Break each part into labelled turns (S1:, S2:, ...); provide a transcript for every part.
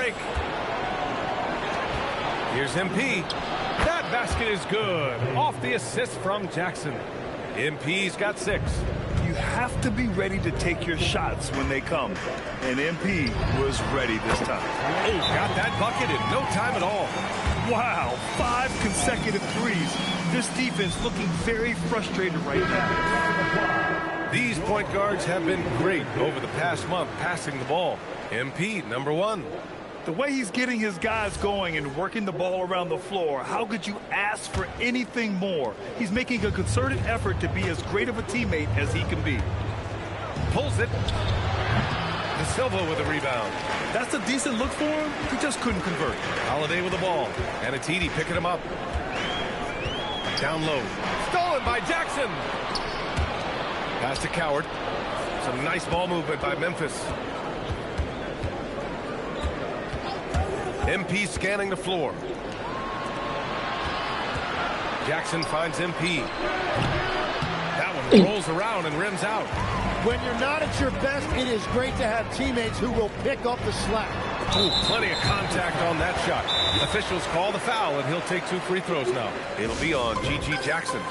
S1: break. Here's MP. That basket is good. Off the assist from Jackson. MP's got 6.
S2: You have to be ready to take your shots when they come. And MP was ready this time.
S1: Oh, got that bucket in no time at all.
S2: Wow, 5 consecutive threes. This defense looking very frustrated right now.
S1: These point guards have been great over the past month passing the ball. MP, number 1.
S2: The way he's getting his guys going and working the ball around the floor, how could you ask for anything more? He's making a concerted effort to be as great of a teammate as he can be.
S1: Pulls it. De Silva with a rebound.
S2: That's a decent look for him. He just couldn't convert.
S1: Holiday with the ball. And Atiti picking him up. Down low. Stolen by Jackson. Pass to Coward. Some nice ball movement by Memphis. MP scanning the floor. Jackson finds MP. That one rolls around and rims out.
S3: When you're not at your best, it is great to have teammates who will pick up the slack.
S1: Ooh, plenty of contact on that shot. Officials call the foul, and he'll take 2 free throws now. It'll be on G.G. Jackson.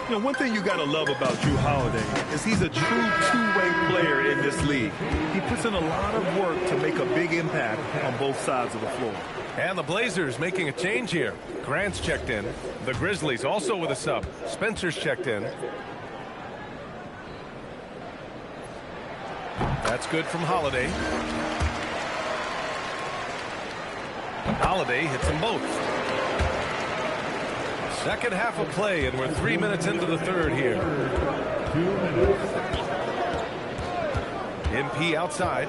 S2: You know, one thing you got to love about Jrue Holiday is he's a true two-way player in this league. He puts in a lot of work to make a big impact on both sides of the floor.
S1: And the Blazers making a change here. Grant's checked in. The Grizzlies also with a sub. Spencer's checked in. That's good from Holiday. Holiday hits them both. Second half of play, and we're 3 minutes into the third here.
S4: 2 minutes.
S1: MP outside.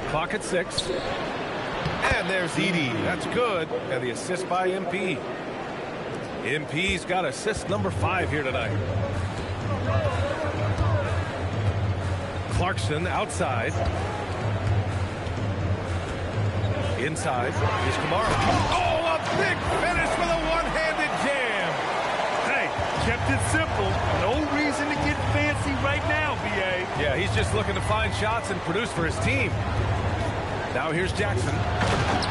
S1: Clock at 6. And there's Edie. That's good. And the assist by MP. MP's got assist number 5 here tonight. Clarkson outside. Inside is Kamara. Oh, a big finish with a one-handed jam.
S2: Hey, kept it simple. No reason to get fancy right now, B.A.
S1: Yeah, he's just looking to find shots and produce for his team. Now here's Jackson.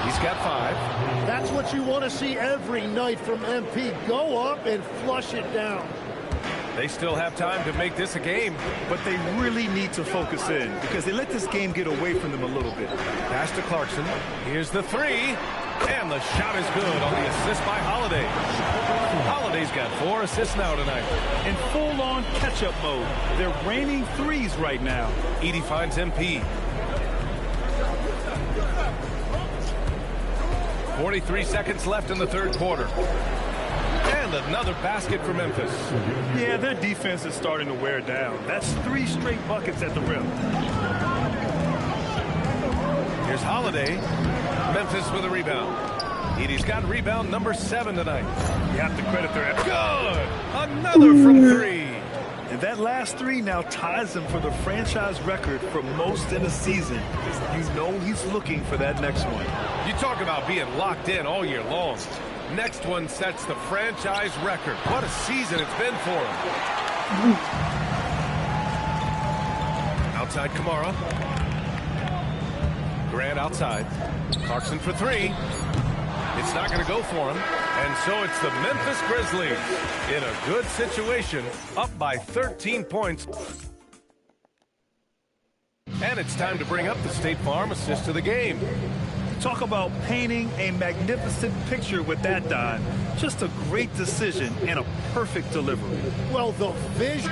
S1: He's got 5.
S3: That's what you want to see every night from MP. Go up and flush it down.
S1: They still have time to make this a game.
S2: But they really need to focus in because they let this game get away from them a little bit.
S1: Pass to Clarkson. Here's the 3. And the shot is good on the assist by Holiday. Holiday's got 4 assists now tonight.
S2: In full-on catch-up mode. They're raining threes right now.
S1: Edie finds MP. 43 seconds left in the third quarter. And another basket for Memphis.
S2: Yeah, their defense is starting to wear down. That's 3 straight buckets at the rim.
S1: Here's Holiday. Memphis with a rebound. Edie's got rebound number 7 tonight.
S2: You have to credit their effort.
S1: Good! Another from 3.
S2: And that last 3 now ties him for the franchise record for most in a season. You know he's looking for that next one.
S1: You talk about being locked in all year long. Next one sets the franchise record. What a season it's been for him. Outside Kamara. Grant outside. Clarkson for 3. It's not going to go for him. And so it's the Memphis Grizzlies in a good situation, up by 13 points. And it's time to bring up the State Farm assist of the game.
S2: Talk about painting a magnificent picture with that, Don. Just a great decision and a perfect delivery.
S3: Well, the vision.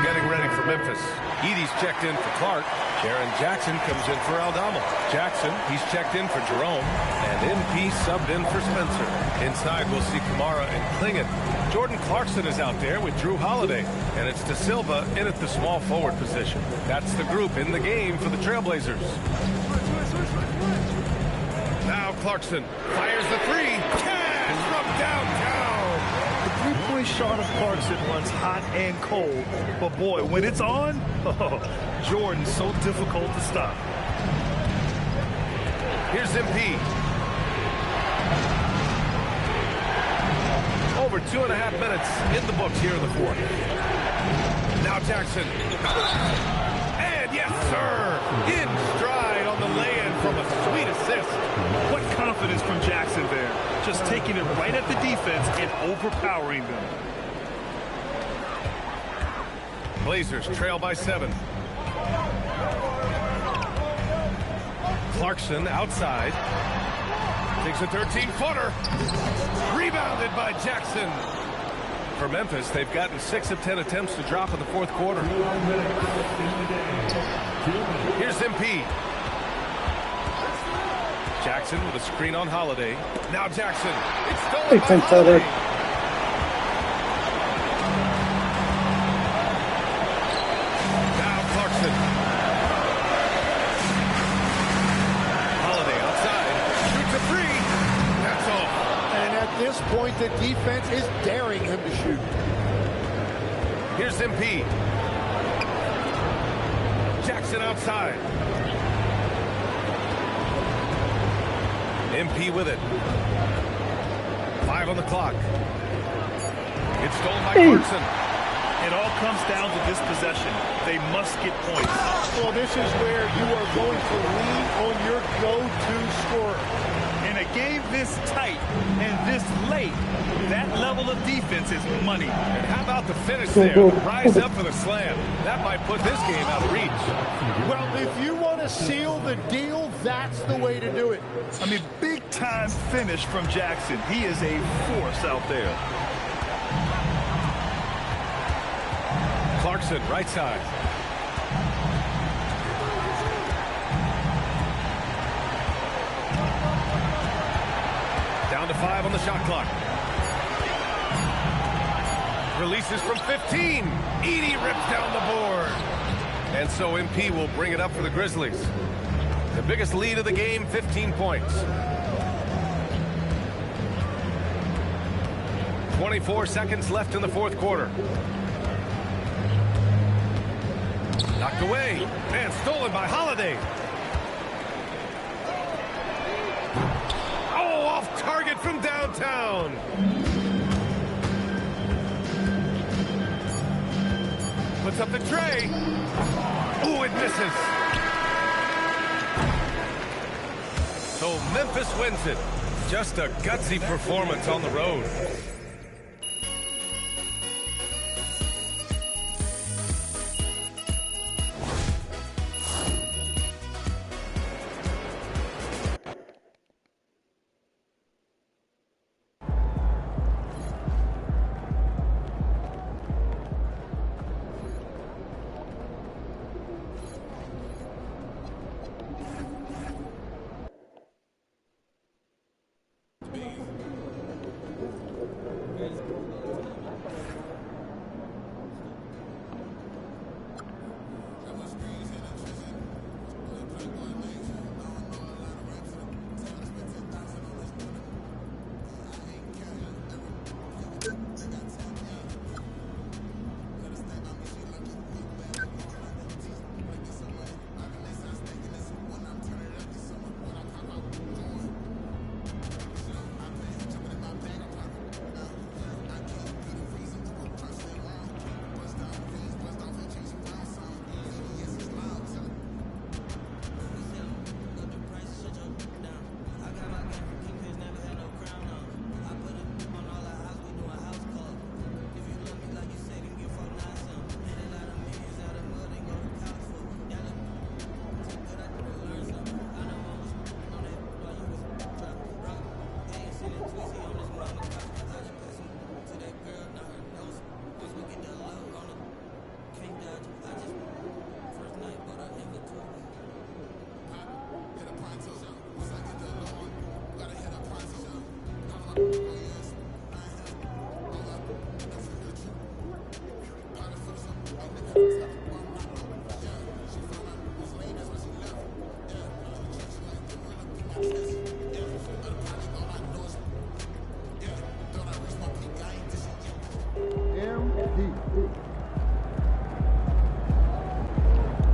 S1: Getting ready for Memphis. Edie's checked in for Clark. Jaron Jackson comes in for Aldama. Jackson, he's checked in for Jerome. And MP subbed in for Spencer. Inside, we'll see Kamara and Klingon. Jordan Clarkson is out there with Jrue Holiday. And it's De Silva in at the small forward position. That's the group in the game for the Trailblazers. Now Clarkson fires the 3. Cash from downtown.
S2: The three-point always short of Clarkson runs hot and cold, but boy, when it's on, Jordan's so difficult to stop.
S1: Here's MP. Over 2.5 minutes in the books here in the fourth. Now Jackson. And yes, sir, in stride on the lay-in from a sweet assist.
S2: What confidence from Jackson there. Just taking it right at the defense and overpowering them.
S1: Blazers trail by 7. Clarkson outside. Takes a 13-footer. Rebounded by Jackson. For Memphis, they've gotten 6 of 10 attempts to drop in the fourth quarter. Here's MP. Jackson with a screen on Holiday. Now Jackson. It's stolen by Holiday. Now Clarkson. Holiday outside. Shoots a 3. That's all.
S3: And at this point, the defense is daring him to shoot.
S1: Here's MP. Jackson outside. MP with it. 5 on the clock. It's stolen by Clarkson.
S2: It all comes down to this possession. They must get points.
S3: Well, this is where you are going to lean on your go-to scorer.
S2: In a game this tight and this late, that level of defense is money.
S1: And how about the finish there? The rise up for the slam. That might put this game out of reach.
S3: Well, if you want to seal the deal, that's the way to do it.
S2: I mean, big-time finish from Jackson. He is a force out there.
S1: Clarkson, right side. Down to 5 on the shot clock. Releases from 15. Edey rips down the board. And so MP will bring it up for the Grizzlies. The biggest lead of the game, 15 points. 24 seconds left in the fourth quarter. Knocked away and stolen by Holiday. Oh, off target from downtown. Puts up the tray. Ooh, it misses. So Memphis wins it. Just a gutsy performance on the road.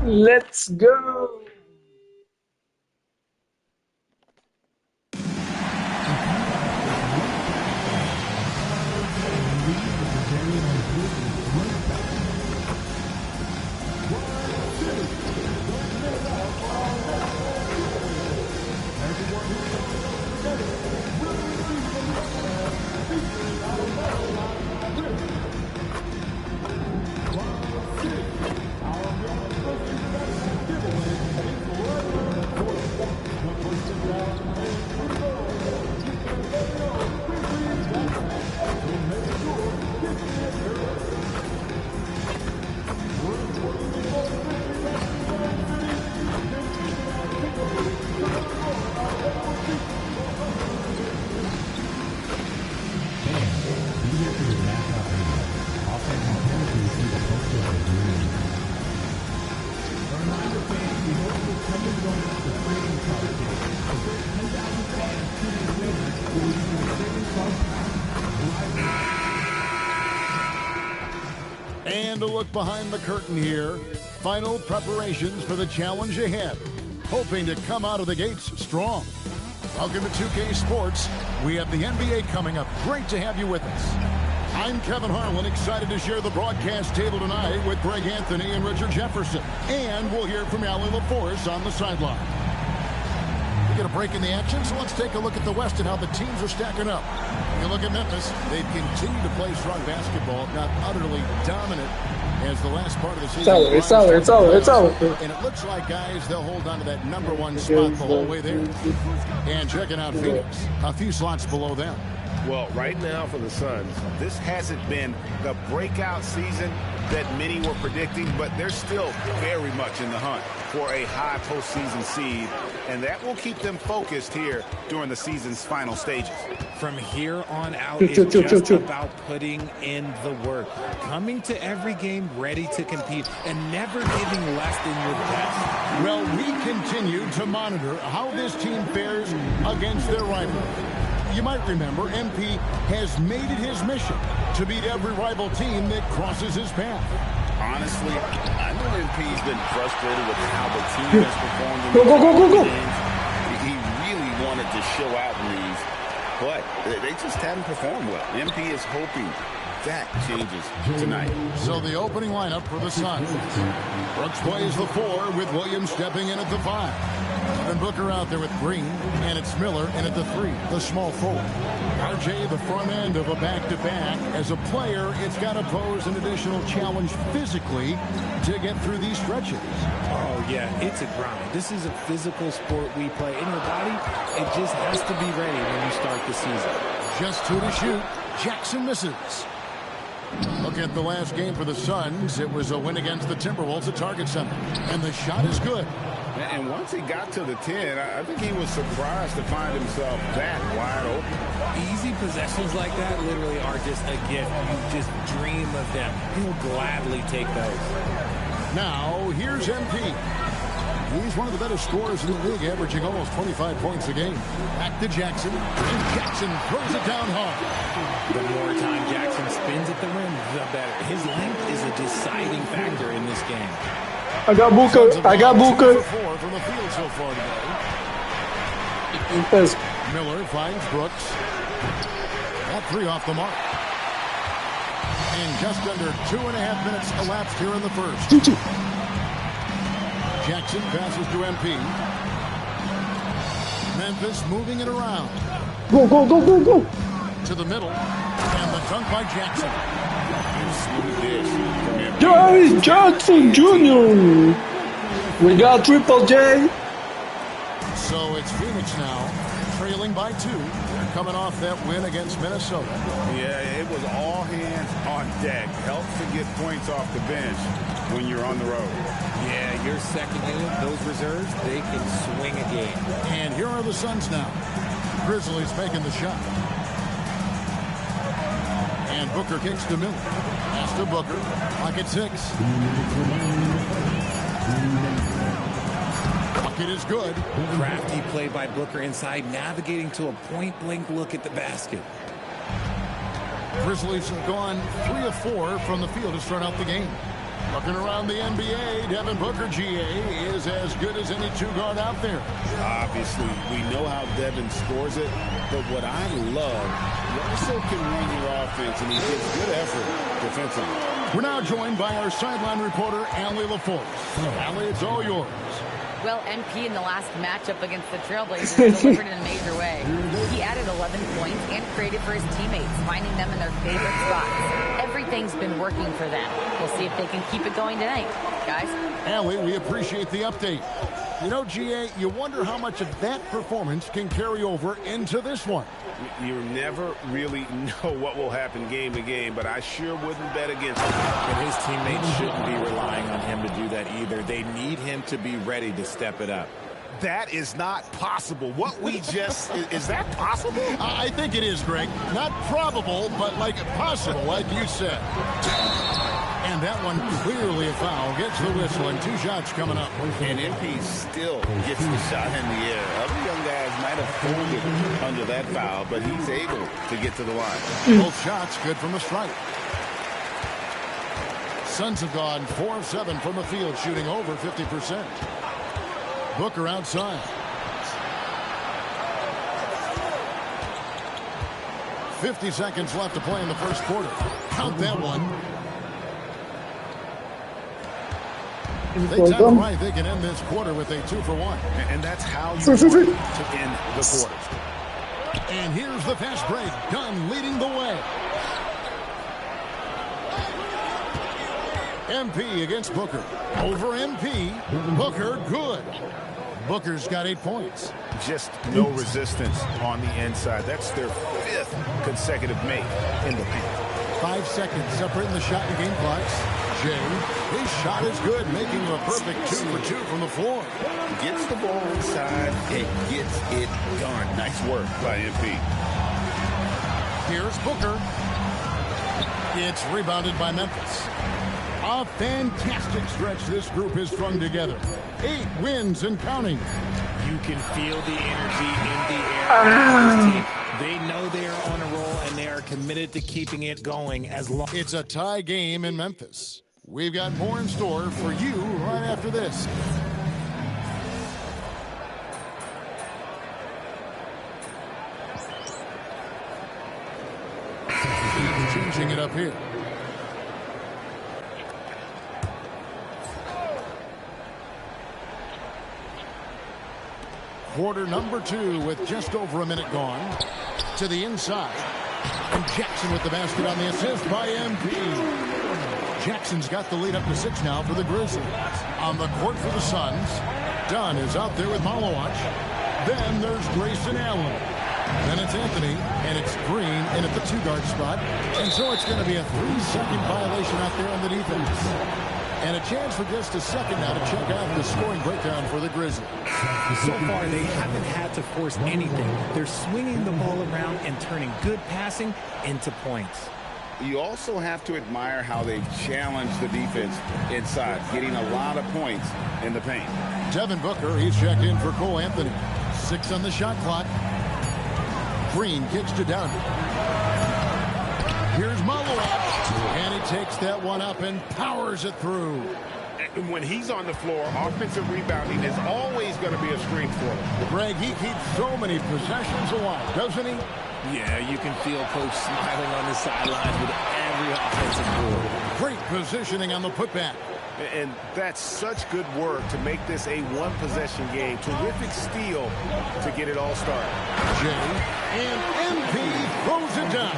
S5: Let's go.
S6: And a look behind the curtain here. Final preparations for the challenge ahead. Hoping to come out of the gates strong. Welcome to 2K Sports. We have the NBA coming up. Great to have you with us. I'm Kevin Harlan, excited to share the broadcast table tonight with Greg Anthony and Richard Jefferson. And we'll hear from Allie LaForce on the sideline. We get a break in the action, so let's take a look at the West and how the teams are stacking up. You look at Memphis, they've continued to play strong basketball, not utterly dominant as the last part of the season.
S5: It's over.
S6: And it looks like, guys, they'll hold on to that #1 spot the whole way there. And checking out Phoenix, a few slots below them.
S7: Well, right now for the Suns, this hasn't been the breakout season that many were predicting, but they're still very much in the hunt for a high postseason seed, and that will keep them focused here during the season's final stages.
S8: From here on out, it's just about putting in the work, coming to every game ready to compete, and never giving less than your best.
S6: Well, we continue to monitor how this team fares against their rival. You might remember MP has made it his mission to beat every rival team that crosses his path.
S7: Honestly, I know MP's been frustrated with how the team has performed in
S5: Go.
S7: games. He really wanted to show out in these, but they just haven't performed well. MP is hoping that changes tonight.
S6: So the opening lineup for the Suns. Brooks plays the 4 with Williams stepping in at the 5. And Booker out there with Green, and it's Miller in at the 3, the small forward. RJ the front end of a back-to-back. As a player, it's got to pose an additional challenge physically to get through these stretches.
S8: Oh, yeah, it's a grind. This is a physical sport we play. In your body, it just has to be ready when you start the season.
S6: Just 2 to shoot. Jackson misses. Look at the last game for the Suns. It was a win against the Timberwolves at Target Center. And the shot is good.
S7: And once he got to the 10, I think he was surprised to find himself that wide open.
S8: Easy possessions like that literally are just a gift. You just dream of them. He'll gladly take those.
S6: Now, here's MP. He's one of the better scorers in the league, averaging almost 25 points a game. Back to Jackson, and Jackson throws it down hard.
S8: The more time Jackson spins at the rim, the better. His length is a deciding factor in this game.
S5: I got Booker.
S6: 2 for 4 from the field so far today. Miller finds Brooks. That 3 off the mark. And just under 2.5 minutes elapsed here in the first. Jackson passes to MP. Memphis moving it around.
S5: Go.
S6: To the middle. And the dunk by Jackson.
S5: Jerry Jackson Jr. We got Triple J.
S6: So it's Phoenix now, trailing by 2. They're coming off that win against Minnesota.
S7: Yeah, it was all hands on deck. Helps to get points off the bench when you're on the road.
S8: Yeah, your second unit, those reserves, they can swing a game.
S6: And here are the Suns now. Grizzlies making the shot. And Booker kicks to Miller. Pass to Booker. Pocket 6. Pocket is good.
S8: Crafty play by Booker inside, navigating to a point-blank look at the basket.
S6: Grizzlies have gone 3 of 4 from the field to start out the game. Looking around the NBA, Devin Booker, GA, is as good as any two-guard out there.
S7: Obviously, we know how Devin scores it, but what I love, you also can run your offense, and he gives good effort defensively.
S6: We're now joined by our sideline reporter, Allie LaForce. Allie, it's all yours.
S9: Well, MP in the last matchup against the Trailblazers delivered in a major way. He added 11 points and created for his teammates, finding them in their favorite spots. Everything's been working for them. We'll see if they can keep it going tonight, guys.
S6: Allie, we appreciate the update. You know, GA, you wonder how much of that performance can carry over into this one.
S7: You never really know what will happen game to game, but I sure wouldn't bet against him.
S8: But his teammates shouldn't be relying on him to do that either. They need him to be ready to step it up.
S7: That is not possible. What we just... is that possible?
S6: I think it is, Greg. Not probable, but like possible, like you said. And that one clearly a foul. Gets the whistle, and 2 shots coming up.
S7: And MP still gets the shot in the air. Other young guys might have folded under that foul, but he's able to get to the line.
S6: Both shots good from the strike. Suns have gone 4 of 7 from the field, shooting over 50%. Booker outside. 50 seconds left to play in the first quarter. Count that one. They tell them right, they can end this quarter with a 2-for-1.
S7: And that's how you want to end the quarter.
S6: And here's the fast break. Dunn leading the way. MP against Booker. Over MP. Booker, good. Booker's got 8 points.
S7: Just no resistance on the inside. That's their 5th consecutive make in the paint.
S6: 5 seconds separating the shot and game clocks. Jay, his shot is good, making a perfect 2-for-2 from the floor.
S7: Gets the ball inside and gets it done. Nice work by MP.
S6: Here's Booker. It's rebounded by Memphis. A fantastic stretch this group has strung together. 8 wins and counting.
S8: You can feel the energy in the air. They know they are on a roll, and they are committed to keeping it going as long.
S6: It's a tie game in Memphis. We've got more in store for you right after this. Changing it up here. Quarter number 2 with just over a minute gone. To the inside. And Jackson with the basket on the assist by MP. Jackson's got the lead up to 6 now for the Grizzlies. On the court for the Suns. Dunn is out there with Malawach. Then there's Grayson Allen. Then it's Anthony, and it's Green in at the 2-guard spot. And so it's going to be a 3-second violation out there on the defense. And a chance for just a second now to check out the scoring breakdown for the Grizzlies.
S8: So far, they haven't had to force anything. They're swinging the ball around and turning good passing into points.
S7: You also have to admire how they challenge the defense inside, getting a lot of points in the paint.
S6: Devin Booker, he's checked in for Cole Anthony. 6 on the shot clock. Green kicks to Dunn. Here's Malawach. And he takes that one up and powers it through.
S7: And when he's on the floor, offensive rebounding is always going to be a strength for him.
S6: Greg, he keeps so many possessions alive, doesn't he?
S8: Yeah, you can feel Coach smiling on the sidelines with every offensive board.
S6: Great positioning on the putback.
S7: And that's such good work to make this a one-possession game. Terrific steal to get it all started.
S6: Jay and MP throws it down.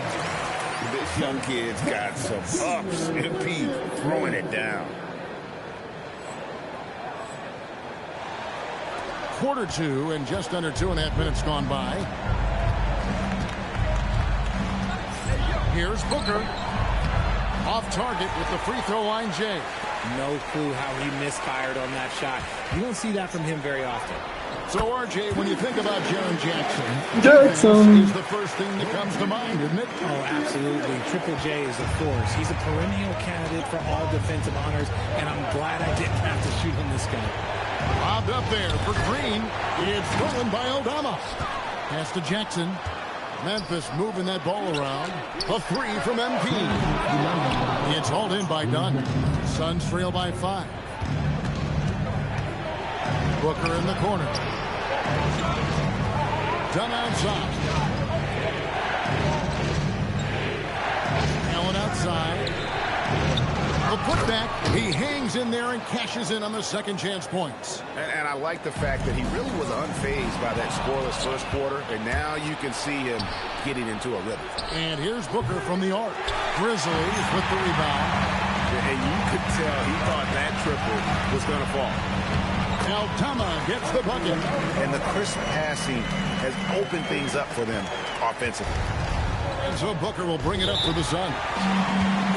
S7: This young kid's got some ups. MP throwing it down.
S6: Quarter 2 and just under 2.5 minutes gone by. Here's Booker. Off target with the free throw line, Jay.
S8: No clue how he misfired on that shot. You don't see that from him very often.
S6: So, RJ, when you think about Jaren Jackson,
S5: Jackson
S6: is the first thing that comes to mind, isn't it?
S8: Oh, absolutely. Triple J is a force. He's a perennial candidate for all defensive honors, and I'm glad I didn't have to shoot on this guy.
S6: Lobbed up there for Green. It's stolen by Aldama. Pass to Jackson. Memphis moving that ball around. A 3 from MP. It's hauled in by Dunn. Suns trail by 5. Booker in the corner. Done outside. Allen outside. The putback. He hangs in there and cashes in on the second chance points.
S7: And I like the fact that he really was unfazed by that scoreless first quarter. And now you can see him getting into a rhythm.
S6: And here's Booker from the arc. Grizzlies with the rebound.
S7: And you could tell he thought that triple was going to fall.
S6: Altama gets the bucket.
S7: And the crisp passing has opened things up for them offensively.
S6: And so Booker will bring it up for the Suns.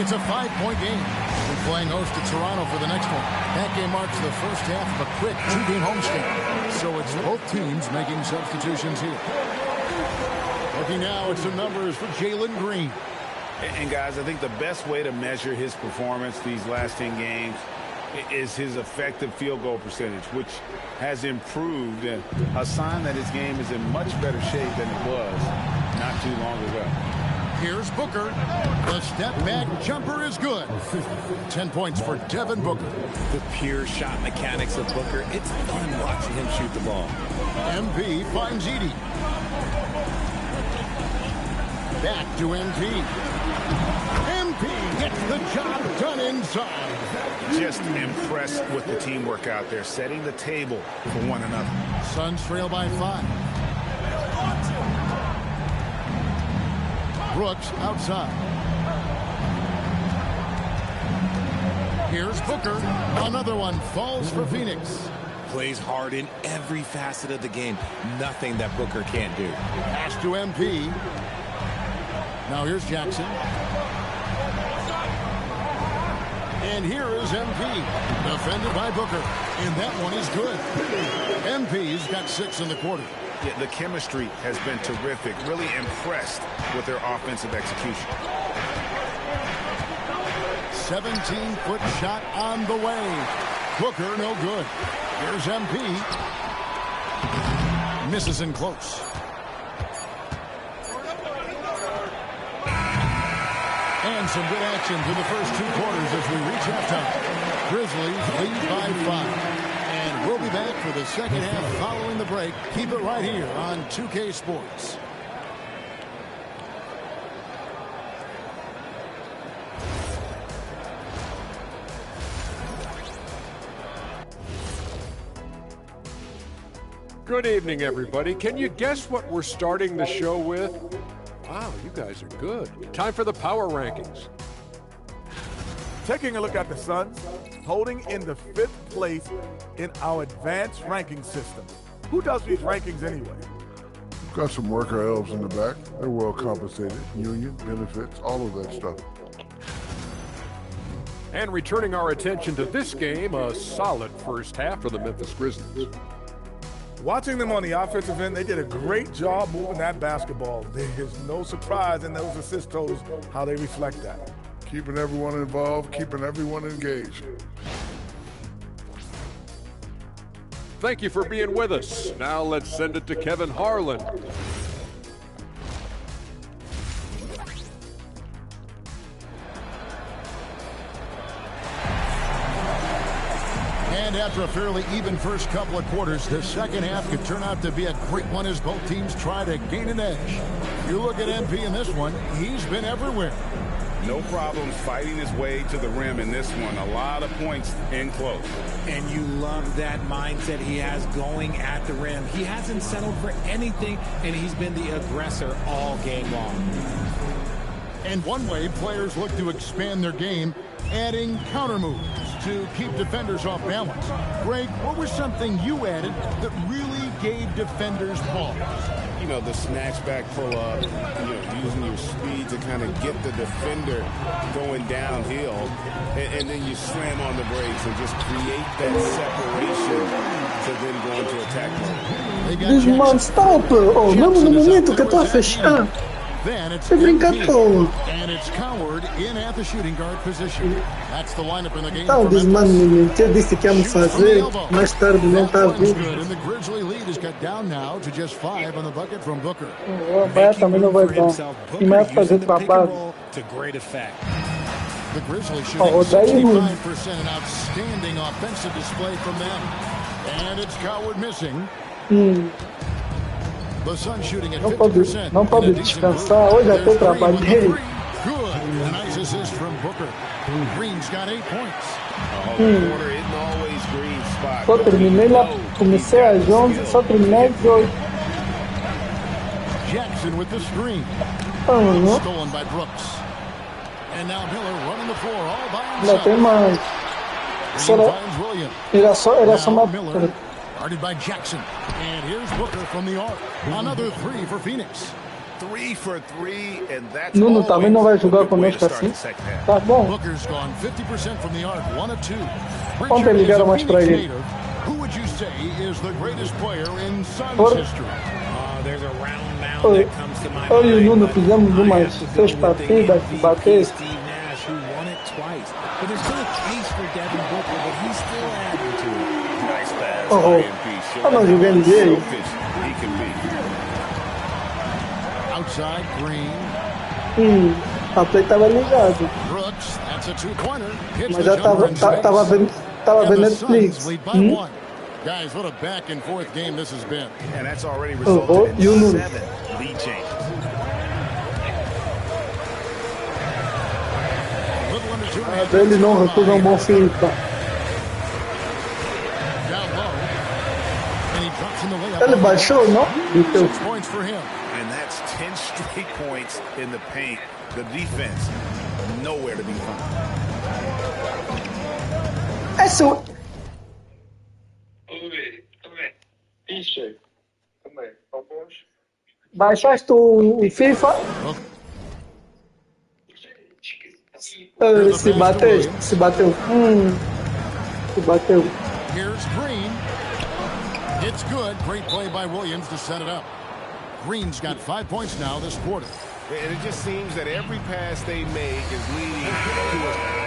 S6: It's a 5-point game. We're playing host to Toronto for the next one. That game marks the first half of a quick 2-game homestand. So it's both teams making substitutions here. Looking now at some numbers for Jalen Green.
S7: And guys, I think the best way to measure his performance these last 10 games is his effective field goal percentage, which has improved, a sign that his game is in much better shape than it was not too long ago.
S6: Here's Booker. The step back jumper is good. 10 points for Devin Booker.
S8: The pure shot mechanics of Booker. It's fun watching him shoot the ball.
S6: MP finds Edie. Back to MP. MP gets the job done inside.
S7: Just impressed with the teamwork out there, setting the table for one another.
S6: Suns trail by 5. Brooks outside. Here's Booker. Another one falls for Phoenix.
S8: Plays hard in every facet of the game. Nothing that Booker can't do.
S6: Pass to MP. Now here's Jackson. And here is MP. Defended by Booker. And that one is good. MP's got 6 in the quarter.
S7: Yeah, the chemistry has been terrific. Really impressed with their offensive execution.
S6: 17-foot shot on the way. Booker, no good. Here's MP. Misses in close. And some good action through the first 2 quarters as we reach halftime. Grizzlies lead by 5. And we'll be back for the second half following the break. Keep it right here on 2K Sports.
S10: Good evening, everybody. Can you guess what we're starting the show with? Wow, you guys are good. Time for the power rankings.
S11: Taking a look at the Suns, holding in the 5th place in our advanced ranking system. Who does these rankings anyway?
S4: We've got some worker elves in the back. They're well compensated. Union, benefits, all of that stuff.
S10: And returning our attention to this game, a solid first half for the Memphis Grizzlies.
S11: Watching them on the offensive end, they did a great job moving that basketball. There's no surprise in those assist totals how they reflect that.
S4: Keeping everyone involved, keeping everyone engaged.
S10: Thank you for being with us. Now let's send it to Kevin Harlan.
S6: And after a fairly even first couple of quarters, the second half could turn out to be a great one as both teams try to gain an edge. You look at MP in this one, he's been everywhere.
S7: No problems fighting his way to the rim in this one. A lot of points in close.
S8: And you love that mindset he has going at the rim. He hasn't settled for anything, and he's been the aggressor all game long.
S6: And one way players look to expand their game, adding counter moves to keep defenders off balance. Greg, what was something you added that really gave defenders pause?
S7: You know, the snatch back pull up, using your speed to kind of get the defender going downhill, and then you slam on the brakes and just create that separation to then go into attack mode.
S5: This man stop! Oh, mesmo no momento que eu tô a fechar. Você brinca à toa.
S6: And it's Coward in at the shooting guard position. That's the lineup in the game.
S5: Tal desmano no momento. Eu disse que ia me fazer, mais tarde não tá vindo.
S6: And the Grizzly lead is cut down now to just 5 on the bucket from Booker.
S5: O Bahia também não vai dar. E mais fazer trabalho.
S8: To great effect.
S6: The Grizzlies shooting 65%, an outstanding offensive display from them. And it's Coward missing. The Suns shooting at 50%.
S5: Não pode descansar. Hoje até trabalhei.
S6: Good. A nice assist from Booker. Green's got 8 points.
S5: Só terminei lá, comecei às 11, só terminei às 8.
S6: Jackson with the screen. Stolen by Brooks. And now Miller running the floor all by himself.
S5: Não tem mais. Era só uma...
S6: Guarded by Jackson. And here's Booker from the arc. Another 3 for Phoenix.
S7: 3 for 3, and that's
S5: Nuno também não vai jogar conosco assim. Tá bom.
S6: Booker's gone 50% from the arc, 1 of 2.
S5: Ontem ligaram mais pra ele.
S6: Who would you say is the greatest player in Suns history?
S8: There's a round mound that comes to my
S5: Eu e o Nuno fizemos umas 6 partidas de bater.
S8: Steve Nash, who won it twice. But there's still a case for Devin Booker, but he's still adding to it.
S7: Nice pass.
S5: Eu não joguei ninguém.
S7: He can be.
S6: Outside Green.
S5: A play tava ligado.
S6: Brooks, that's a 2-pointer.
S5: Mas já tava vendo Netflix.
S6: Guys, what a back and forth game this has been.
S7: And that's already resulted in 7 lead changes.
S6: Little under 2 minutes.
S5: Ele não recusa bom filho. Ele baixou, não?
S6: 6 points for him.
S7: And that's 10 straight points in the paint. The defense, nowhere to be found.
S5: Eso. Baixaste o FIFA? Se bateu. Se bateu.
S6: Here's Green. It's good. Great play by Williams to set it up. Green's got 5 points now this quarter.
S7: And it just seems that every pass they make is leading to a...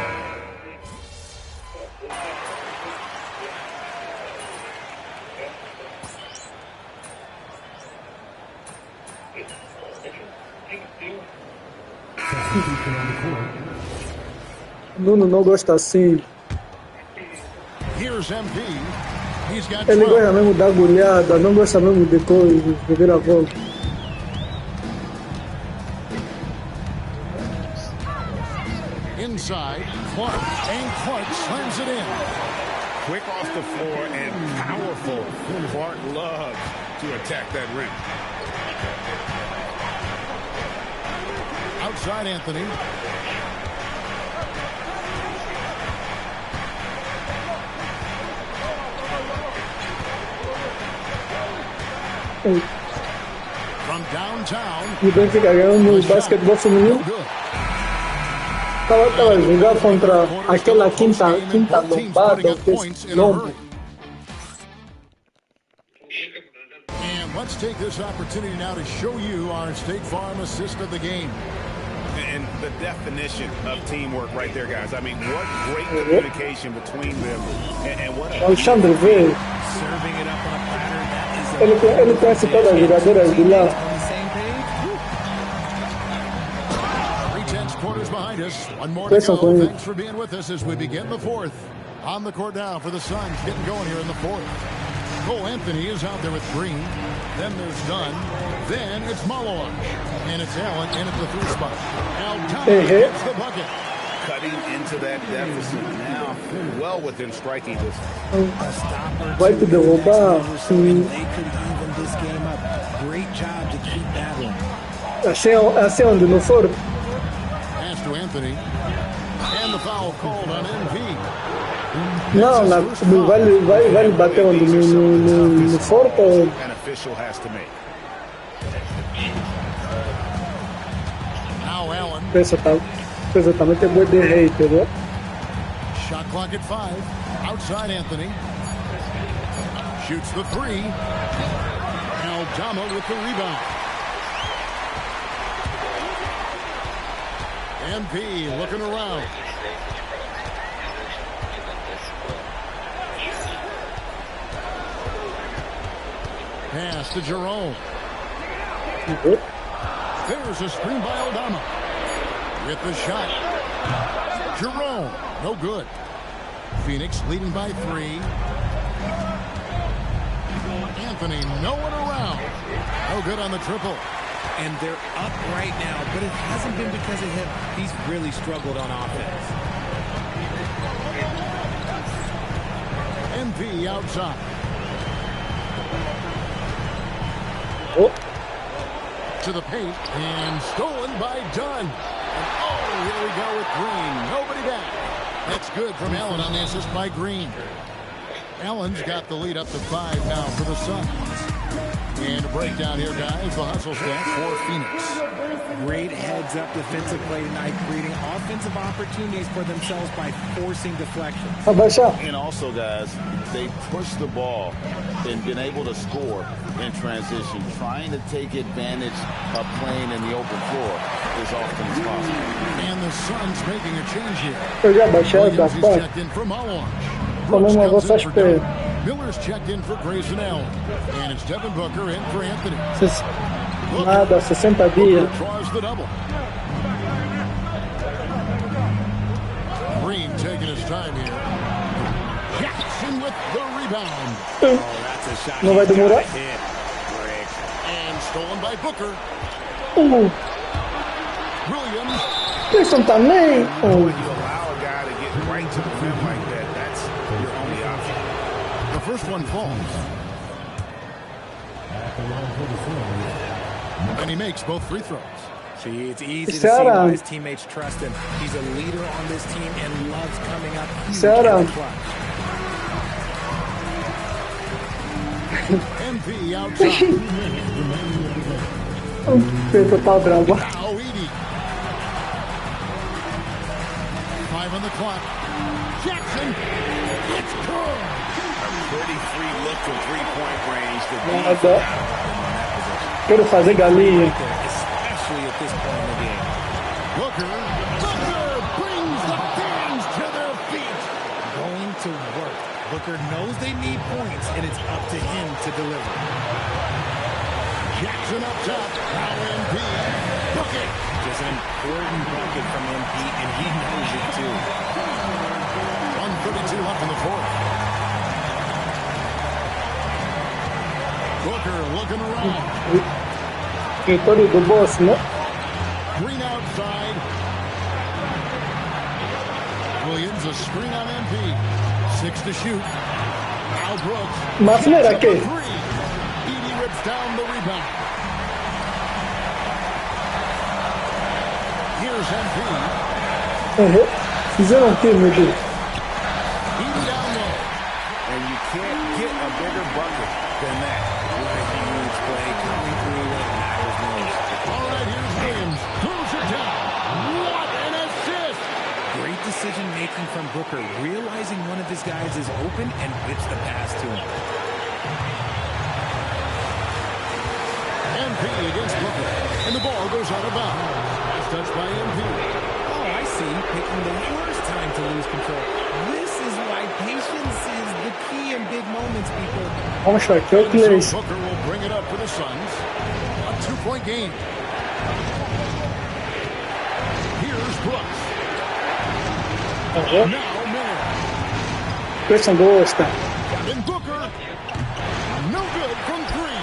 S5: Nuno não gosta assim.
S6: Here's MP. He's got
S5: Ele gosta mesmo da goleada, não gosta mesmo de coisa, de ver a volta.
S6: Inside, Clark, and Clark slams it in.
S7: Quick off the floor and powerful. Clark loves to attack that rim.
S6: Outside Anthony. From downtown.
S5: E o Benfica ganhou no basquetebol feminino. Tava jogando contra aquela quinta lombada, lombo.
S6: And let's take this opportunity now to show you our State Farm assist of the game.
S7: And the definition of teamwork right there, guys. I mean, what great communication between them. And what a
S5: Alexandre vê.
S8: Serving it up on a platter.
S5: Ele conhece todas as jogadoras de lá.
S6: 3-10 quarters behind us. One more to go. Thanks for being with us as we begin the fourth. On the court now for the Suns, getting going here in the fourth. Cole Anthony is out there with Green. Then there's Dunn. Then it's Malone. And it's Allen in at the 3 spot. Aldama gets the bucket.
S7: Cutting into that deficit now, well within striking distance.
S5: Vai te derrubar.
S8: They could even this game up. Great job to keep that one.
S5: Assim onde não for.
S6: Pass to Anthony. And the foul called on MP.
S5: Não, vai bater onde no forte.
S7: An official has to make.
S6: Now Allen.
S5: Pensa também tem boi de rei, entendeu?
S6: Shot clock at 5. Outside Anthony. Shoots the 3. Aldama with the rebound. MP looking around. Pass to Jerome. There's a screen by Aldama. With the shot. Jerome, no good. Phoenix leading by 3. Anthony, no one around. No good on the triple.
S8: And they're up right now, but it hasn't been because of him. He's really struggled on offense.
S6: MP outside.
S5: Oh.
S6: To the paint, and stolen by Dunn. And oh, here we go with Green. Nobody back. That's good from Allen on the assist by Green. Allen's got the lead up to 5 now for the Suns. And a breakdown here, guys. The hustle stat for Phoenix.
S8: Great heads-up defensive play tonight, creating offensive opportunities for themselves by forcing deflections.
S7: And also, guys, they pushed the ball and been able to score in transition. Trying to take advantage of playing in the open floor as often as possible.
S6: And the Suns making a change here.
S5: Eu já baixei a
S6: Williams is checked in for Malone.
S5: Falando uma voz espelho.
S6: Miller's checked in for Grayson Allen. And it's Devin Booker in for Anthony.
S5: Nada, 60 dias.
S6: Draws the double. Green taking his time here. Jackson with the rebound.
S7: Oh, that's a shot.
S5: Não vai demorar.
S6: And stolen by Booker. Williams.
S5: Grayson também.
S7: You allow a guy to get right to the rim like that. That's your only option.
S6: The first one falls. And he makes both free throws.
S8: See, it's easy to see why his teammates trust him. He's a leader on this team and loves coming up huge in the clutch.
S6: MP outside.
S5: Pedro tá bravo.
S6: Now Edey. 5 on the clock. Jackson. It's good.
S7: A pretty free look from three-point range.
S5: Nada. Quero fazer galinha.
S8: Especially at this point in the game.
S6: Booker brings the fans to their feet.
S8: Going to work. Booker knows they need points, and it's up to him to deliver.
S6: Jackson up top. Now MP. Bucket.
S8: Just an important bucket from MP, and he knows it too.
S6: 1:32 left in the fourth. Booker looking around.
S5: Vitória do boss, né?
S6: Green outside. Williams a screen on MP. 6 to shoot. Now Brooks.
S5: Máximo era que?
S6: Edey rips down the rebound. Here's MP.
S5: Fizeram o que, meu Deus?
S6: Edey down low.
S7: And you can't get a bigger bucket than that.
S8: What a huge play coming through when it matters most.
S6: All right, here's Williams. Throws it down. What an assist!
S8: Great decision-making from Booker, realizing one of his guys is open and whips the pass to him.
S6: MP against Booker. And the ball goes out of bounds. Last touch by MP.
S8: Oh, I see. Picking the worst time to lose control. This is why patience is the key in big moments, people.
S5: Vamos achar aqui o Clay.
S6: So Booker will bring it up for the Suns. A 2-point game. Here's Brooks. Now Miller.
S5: Grayson gosta.
S6: And Booker. No good from 3.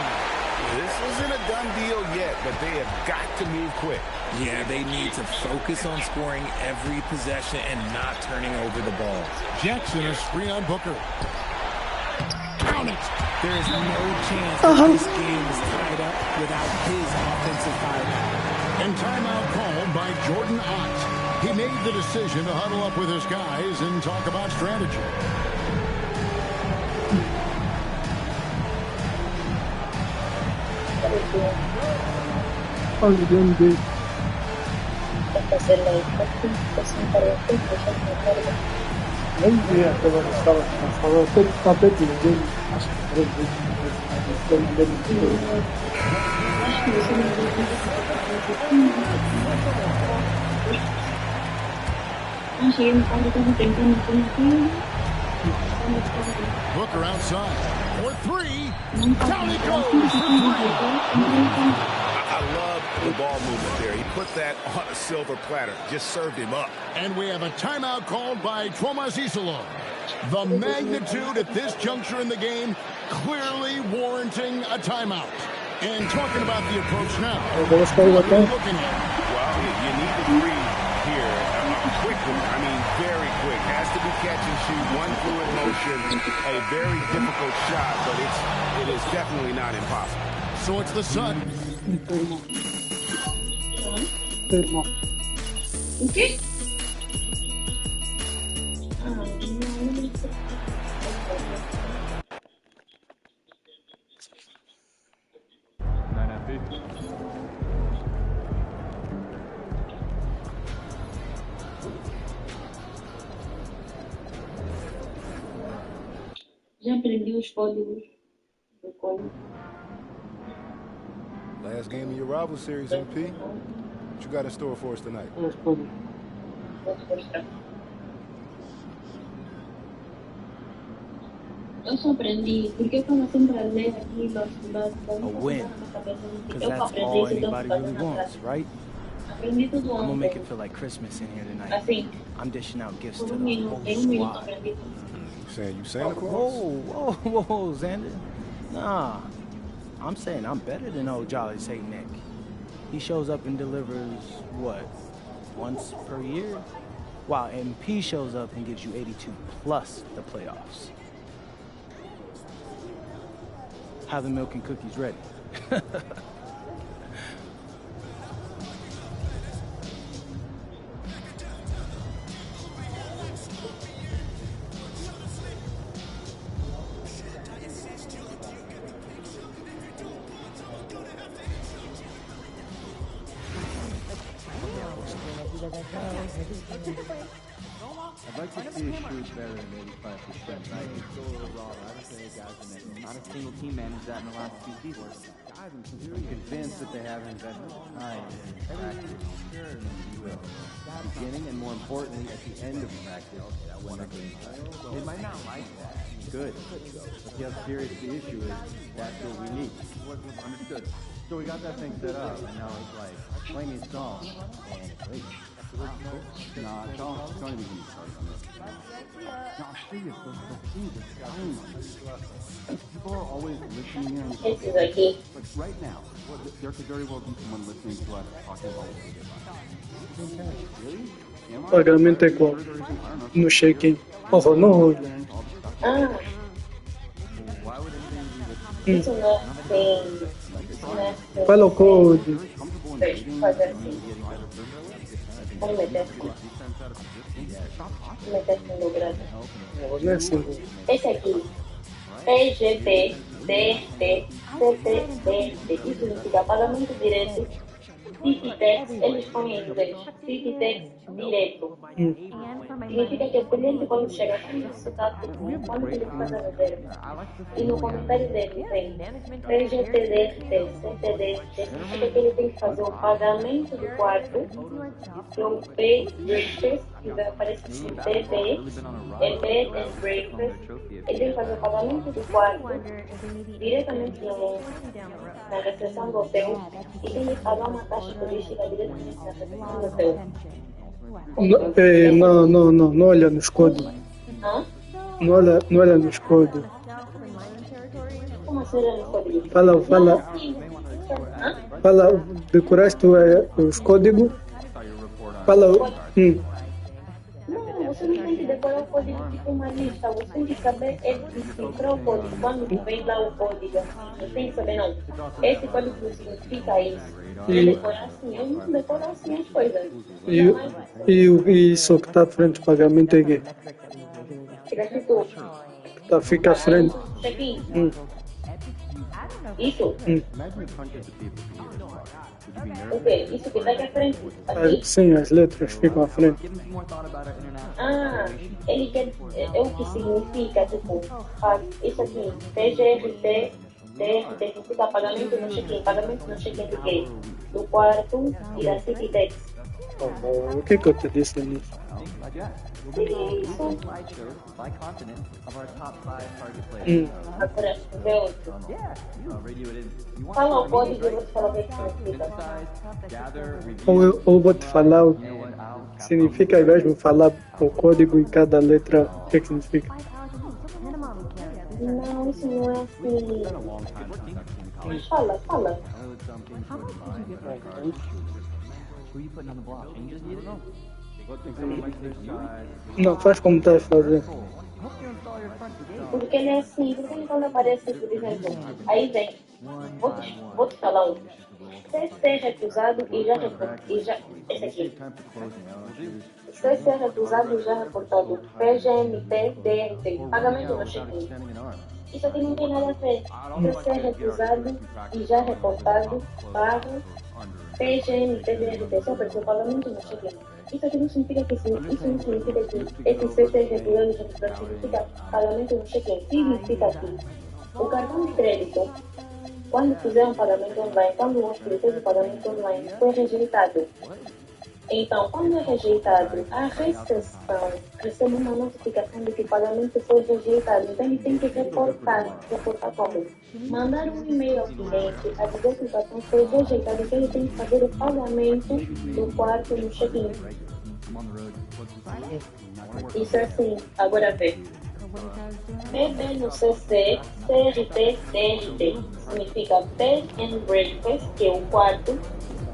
S7: This isn't a done deal yet, but they have got to move quick.
S8: Yeah, they need to focus on scoring every possession and not turning over the ball.
S6: Jackson a screen on Booker. Count it.
S8: There is no chance that this game is tied up without his offensive firepower.
S6: And timeout called by Jordan Ott. He made the decision to huddle up with his guys and talk about strategy.
S5: Nem vi até agora estava falando todo o tapete dele. Acho que 3 vezes
S6: Booker outside for 3. Down he goes for 3.
S7: I love the ball movement there. He put that on a silver platter, just served him up.
S6: And we have a timeout called by Thomas Isolo. The magnitude at this juncture in the game clearly warranting a timeout. And talking about the approach now, what are you looking at?
S7: Well, you need to breathe here. Quick one. I mean, very quick. Has to be catch and shoot. One fluid motion. A very difficult shot, but it is definitely not impossible.
S6: So it's the Sun.
S5: Okay. Já aprendi os códigos do código.
S11: Last game of your rival series, MP. What you got in store for us tonight?
S5: Os códigos. Vou te mostrar. Eu só aprendi, porque eu estava sempre a ler aquilo, a estudar.
S12: A win. Because that's all anybody really wants, right?
S5: Aprendi tudo
S12: I'm gonna make
S5: ontem.
S12: it feel like Christmas in here tonight.
S5: Assim,
S12: I'm dishing out gifts to
S5: por
S12: the
S5: minuto,
S12: whole
S5: em minuto
S12: squad.
S5: aprendi.
S11: Saying you Santa Claus?
S12: Whoa, Xander. Nah, I'm saying I'm better than old Jolly St. Nick. He shows up and delivers, what, once per year? While MP shows up and gives you 82 plus the playoffs. Have the milk and cookies ready.
S13: I'd like to see us shoot better than 85%. Right? It's still a little raw. I would say guys in there. Not a single team managed that in the last two seasons. Guys, I'm sincerely convinced that they haven't invested time in practice. Sure, you will. Beginning and more importantly, at the end of practice, that one of them. They might not like that. Good. But see how serious the issue is. That's what we need. Understood. So we got that thing set up, and now it's like, play me a song, and wait. Nah, don't even get me started on this. No, I'm serious. Those things are dying. People are always listening in. But right now, there could very well be someone listening to us talking about it. Really?
S5: Pagamento é qual? No check-in. Oh, no.
S13: Ah.
S5: Isso não tem. Qual é o código?
S13: Faz assim.
S5: Vamos meter assim. Vamos meter assim no grande. Não é assim. Esse aqui. PGP, DT, CTD. Isso significa pagamento direto. Cititex, eles põem em inglês. Cititex direto. Significa que o cliente, quando chega aqui, você está quando ele faz a reserva. E no comentário dele tem PGTD, CTD. Significa que ele tem que fazer o pagamento do quarto, que é o Pay Breakfast, que vai aparecer assim, TB, Bed and Breakfast. Ele tem que fazer o pagamento do quarto diretamente na recepção do hotel e tem que pagar uma taxa turística diretamente na recepção do hotel. Não olha nos códigos. Não olha nos códigos. Como assim olha nos códigos? Fala, decoraste os códigos? Fala. Não, você não tem que decorar o código tipo uma lista. Você tem que saber decifrar o código. Quando vem lá o código, você tem que saber, não. Esse código significa isso. E decorar assim, eu não decoro assim as coisas. E isso que está à frente do pagamento é quê? Fica escrito. Fica à frente. Check-in. Isso? O quê? Isso que está aqui à frente? Aqui? Sim, as letras ficam à frente. Ele quer. É o que significa, tipo, isso aqui, TGRT, TRT, significa pagamento no check-in. Pagamento no check-in do quê? Do quarto e da Cititex. O que eu te disse nisso?
S13: slideshows by continent of our top 5 target players.
S5: Agora, vê outro. Fala o código e eu vou te falar o que significa.
S14: Ou vou te falar o que significa, ao invés de falar o código e cada letra, o que significa.
S5: Não, isso não é assim. Fala.
S14: Não, faz como está a fazer.
S5: Porque ele é assim, porque quando aparece, por exemplo, aí vem, vou te falar um. CC recusado e já esse aqui. CC recusado e já reportado. PGMT, DRT, pagamento no check-in. Isso aqui não tem nada a ver. CC recusado e já reportado, pago, PGMT, DRT, só para o pagamento no check-in. Isso aqui não significa que isso não significa que esse CC recusado e já reportado significa pagamento no check-in. Significa que o cartão de crédito, quando fizer um pagamento online, quando o hóspede fez o pagamento online, foi rejeitado. Então, quando é rejeitado, a recepção recebe uma notificação de que o pagamento foi rejeitado. Então, ele tem que reportar. Reportar como? Mandar um e-mail ao cliente a dizer que o cartão foi rejeitado e que ele tem que fazer o pagamento do quarto no check-in. Isso é assim. Agora vê. BB no CC, CRT, DRT. Significa Bed and Breakfast, que é o quarto,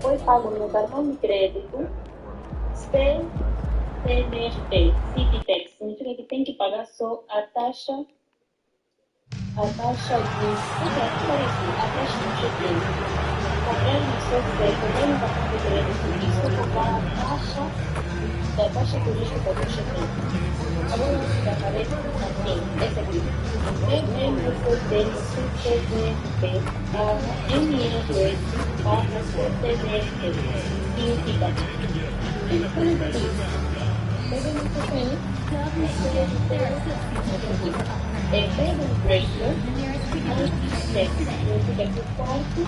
S5: foi pago no cartão de crédito. CTDRT, City significa que tem que pagar só a taxa de... a taxa de check-in. Comprar no CC, comprar no cartão de crédito, isso cobrar a taxa turística do check-in. Agora que aparece assim, esse aqui. MMCD, CTDRT, MRS, CTDRT. Significa. É bed and breakfast, significa que o quarto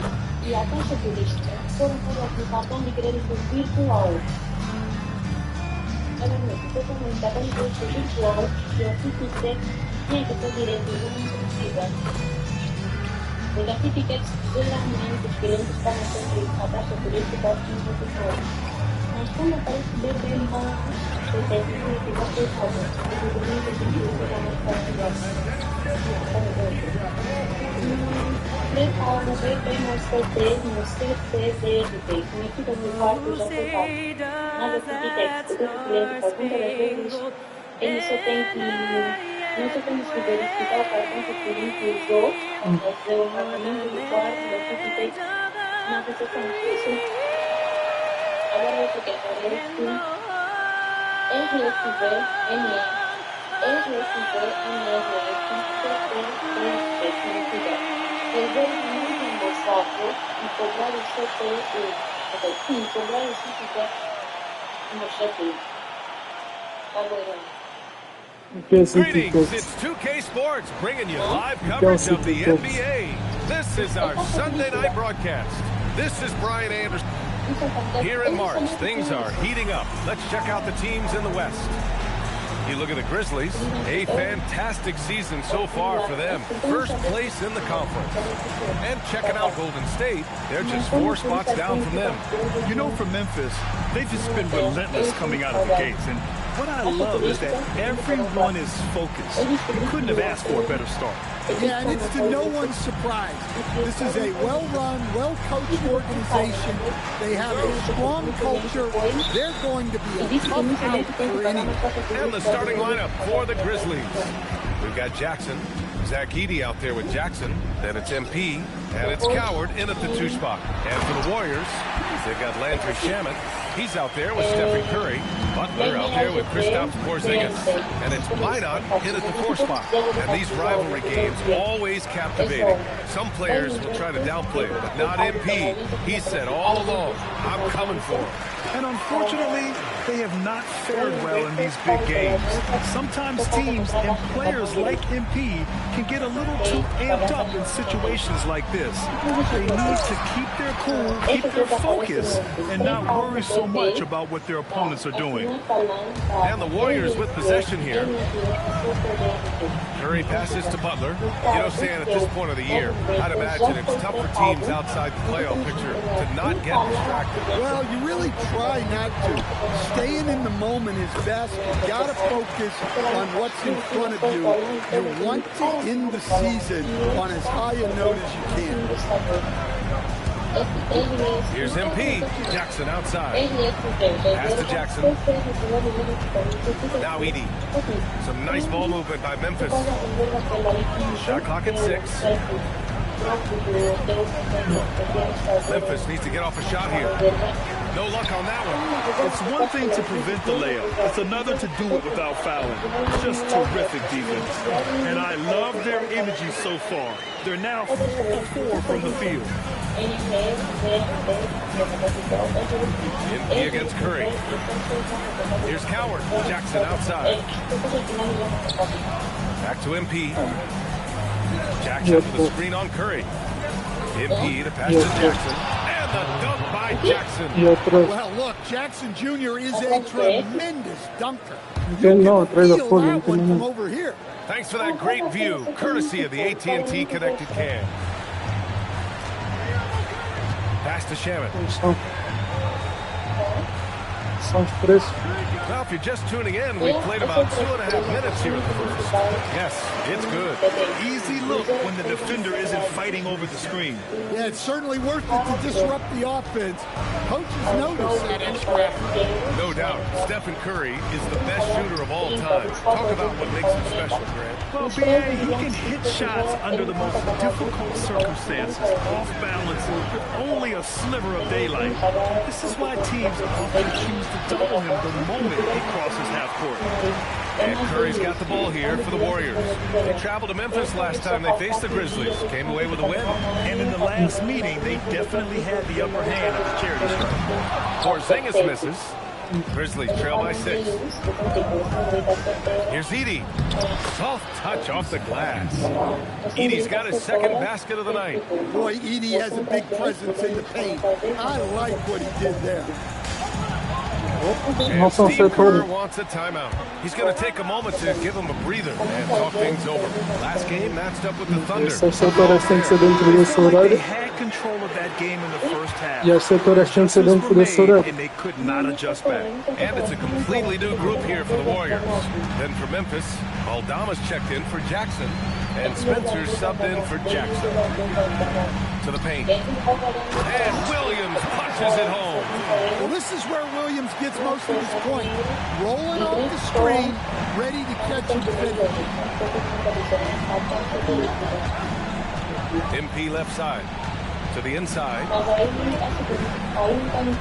S5: e a taxa turística foram pagos no cartão de crédito virtual. Totalmente, cartão de crédito virtual e a City tinha que ter direito de não precisa. Porque a City geralmente os clientes pagam sempre a taxa turística virtual. Mas quando aparece bebê mais, você significa que faz. Prepara o bebê no CTDRT, significa que o quarto já foi pago. Nada City porque o cliente faz muitas das vezes, ele só tem que verificar o cartão que o cliente usou para fazer o pagamento do quarto da City na recepção. Isso. Agora eu vou tentar RSV, significa reserva não reembolsável e cobrar o CPE. Sim, cobrar o CPE no check-in. Agora.
S1: Greetings, it's 2K Sports bringing you live coverage of the NBA. This is our Sunday night broadcast. This is Brian Anderson. Here in March, things are heating up. Let's check out the teams in the West. You look at the Grizzlies, a fantastic season so far for them. First place in the conference. And checking out Golden State, they're just 4 spots down from them.
S2: You know, for Memphis, they've just been relentless coming out of the gates. And what I love is that everyone is focused. You couldn't have asked for a better start.
S15: Yeah, and it's to no one's surprise. This is a well-run, well-coached organization. They have a strong culture. They're going to be a tough out for anyone.
S1: And the starting lineup for the Grizzlies. We've got Jackson, Zach Edey out there with Jackson. Then it's MP, and it's Coward in at the 2 spot. And for the Warriors, they've got Landry Shamet. He's out there with Stephen Curry. Butler out there with Kristaps Porzingis. And it's Minot in at the 4 spot. And these rivalry games always captivating. Some players will try to downplay it, but not MP. He said all along, I'm coming for him.
S15: And unfortunately,
S2: They have not fared well in these big games. Sometimes teams and players like MP can get a little too amped up in situations like this. They need to keep their cool, keep their focus, and not worry so much about what their opponents are doing.
S1: And the Warriors with possession here. Curry passes to Butler. You know, Stan, at this point of the year, I'd imagine it's tough for teams outside the playoff picture to not get distracted.
S15: Well, you really try not to. Staying in the moment is best. You got to focus on what's in front of you. You want to end the season on as high a note as you can.
S1: Here's MP. Jackson outside. Pass to Jackson. Now Edey. Some nice ball movement by Memphis. Shot clock at 6. Memphis needs to get off a shot here. No luck on that one.
S2: It's one thing to prevent the layup. It's another to do it without fouling. Just terrific defense. And I love their energy so far. They're now 4-4 from the field.
S1: MP against Curry. Here's Coward. Jackson outside. Back to MP. Jackson with the screen on Curry. MP to pass to Jackson. And the dunk by Jackson.
S15: Well, look, Jackson Jr. is a tremendous dunker.
S14: No, trae da folha, não tem
S15: From
S14: nenhum.
S15: over here.
S1: Thanks for that great view, courtesy of the AT&T connected cam. Pass to Shaman.
S14: São os preços.
S1: Well, if you're just tuning in, we've played about 2.5 minutes here in the first. Yes, it's good.
S2: Easy look when the defender isn't fighting over the screen.
S15: Yeah, it's certainly worth it to disrupt the offense. Coaches notice that extra effort.
S1: No doubt, Stephen Curry is the best shooter of all time. Talk about what makes him special, Grant.
S2: Well, B.A., he can hit shots under the most difficult circumstances, off balance, with only a sliver of daylight. This is why teams often choose to double him the moment he crosses half court.
S1: And Curry's got the ball here for the Warriors. They traveled to Memphis last time they faced the Grizzlies. Came away with a win.
S2: And in the last meeting, they definitely had the upper hand of the charity stripe.
S1: Porzingis misses. Grizzlies trail by 6. Here's Edey. Soft touch off the glass. Edey's got his second basket of the night.
S15: Boy, Edey has a big presence in the paint. I like what he did there.
S1: And Steve Kerr wants a timeout. He's going to take a moment to give him a breather and talk things over. Last game matched up with the Thunder.
S14: Essas setoras têm que ser dentro desse horário.
S2: They had control of that game in the first half.
S14: E as setoras tinham que ser dentro desse horário.
S2: And they could not adjust back.
S1: And it's a completely new group here for the Warriors. Then for Memphis, Aldama's checked in for Jackson, and Spencer's subbed in for Jackson. To the paint. And Williams punches it home.
S15: Well, this is where Williams gets most of his point. Rolling off the screen, ready to catch and finish.
S1: MP left side. To the inside.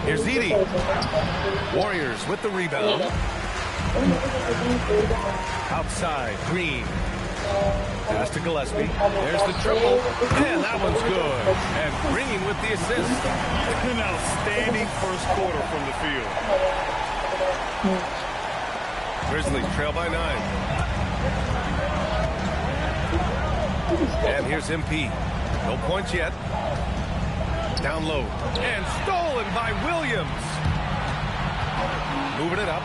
S1: Here's Edey. Warriors with the rebound. Outside, Green. Pass to Gillespie. There's the triple. And that one's good. And Green with the assist.
S2: An outstanding first quarter from the field.
S1: Grizzlies trail by 9. And here's MP. No points yet. Down low. And stolen by Williams. Moving it up.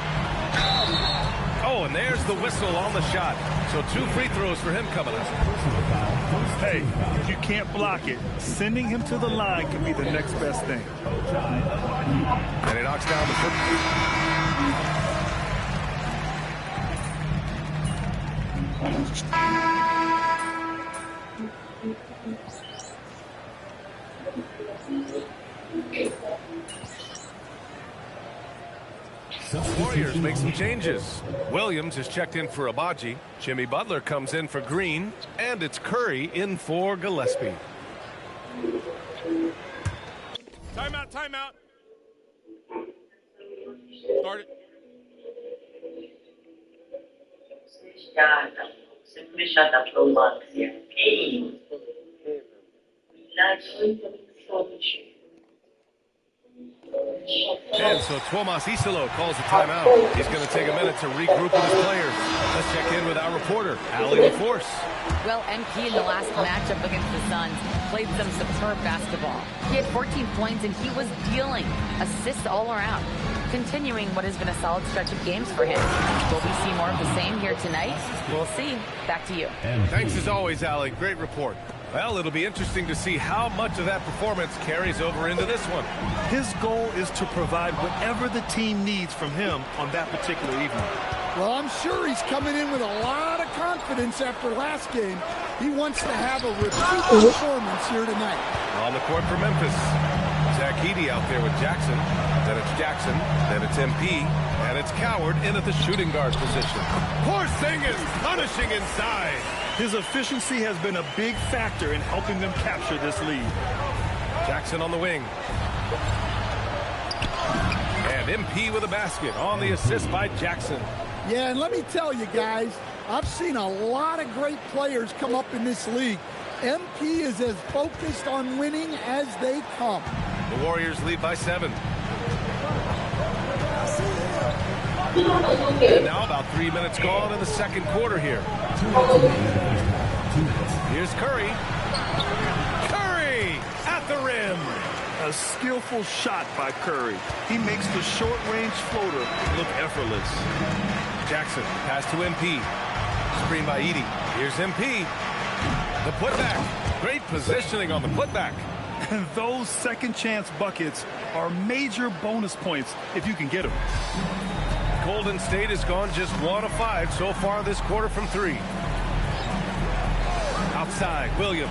S1: Oh, and there's the whistle on the shot. So 2 free throws for him coming up.
S2: Hey, if you can't block it, sending him to the line can be the next best thing.
S1: And he knocks down the Warriors make some changes. Williams is checked in for Abaji. Jimmy Butler comes in for Green. And it's Curry in for Gillespie.
S10: Timeout, timeout. Start it.
S5: Sempre chata pro Max. Ei! Lá foi
S1: And so Tuomas Isalo calls a timeout. He's going to take a minute to regroup with his players. Let's check in with our reporter, Allie LaForce.
S9: Well, MP in the last matchup against the Suns played some superb basketball. He had 14 points and he was dealing assists all around, continuing what has been a solid stretch of games for him. Will we see more of the same here tonight? We'll see. Back to you.
S1: Thanks as always, Allie. Great report. Well, it'll be interesting to see how much of that performance carries over into this one.
S2: His goal is to provide whatever the team needs from him on that particular evening.
S15: Well, I'm sure he's coming in with a lot of confidence after last game. He wants to have a repeat performance here tonight.
S1: On the court for Memphis, Zach Edey out there with Jackson. Then it's Jackson, then it's MP, and it's Coward in at the shooting guard position. Porzingis punishing inside.
S2: His efficiency has been a big factor in helping them capture this lead.
S1: Jackson on the wing. And MP with a basket on the assist by Jackson.
S15: Yeah, and let me tell you guys, I've seen a lot of great players come up in this league. MP is as focused on winning as they come.
S1: The Warriors lead by 7. And now about 3 minutes gone in the second quarter here. Here's Curry. Curry at the rim.
S2: A skillful shot by Curry. He makes the short-range floater look effortless.
S1: Jackson, pass to MP. Screen by Edey. Here's MP. The putback. Great positioning on the putback.
S2: And those second-chance buckets are major bonus points if you can get them.
S1: Golden State has gone just 1 of 5 so far this quarter from 3. Outside, Williams.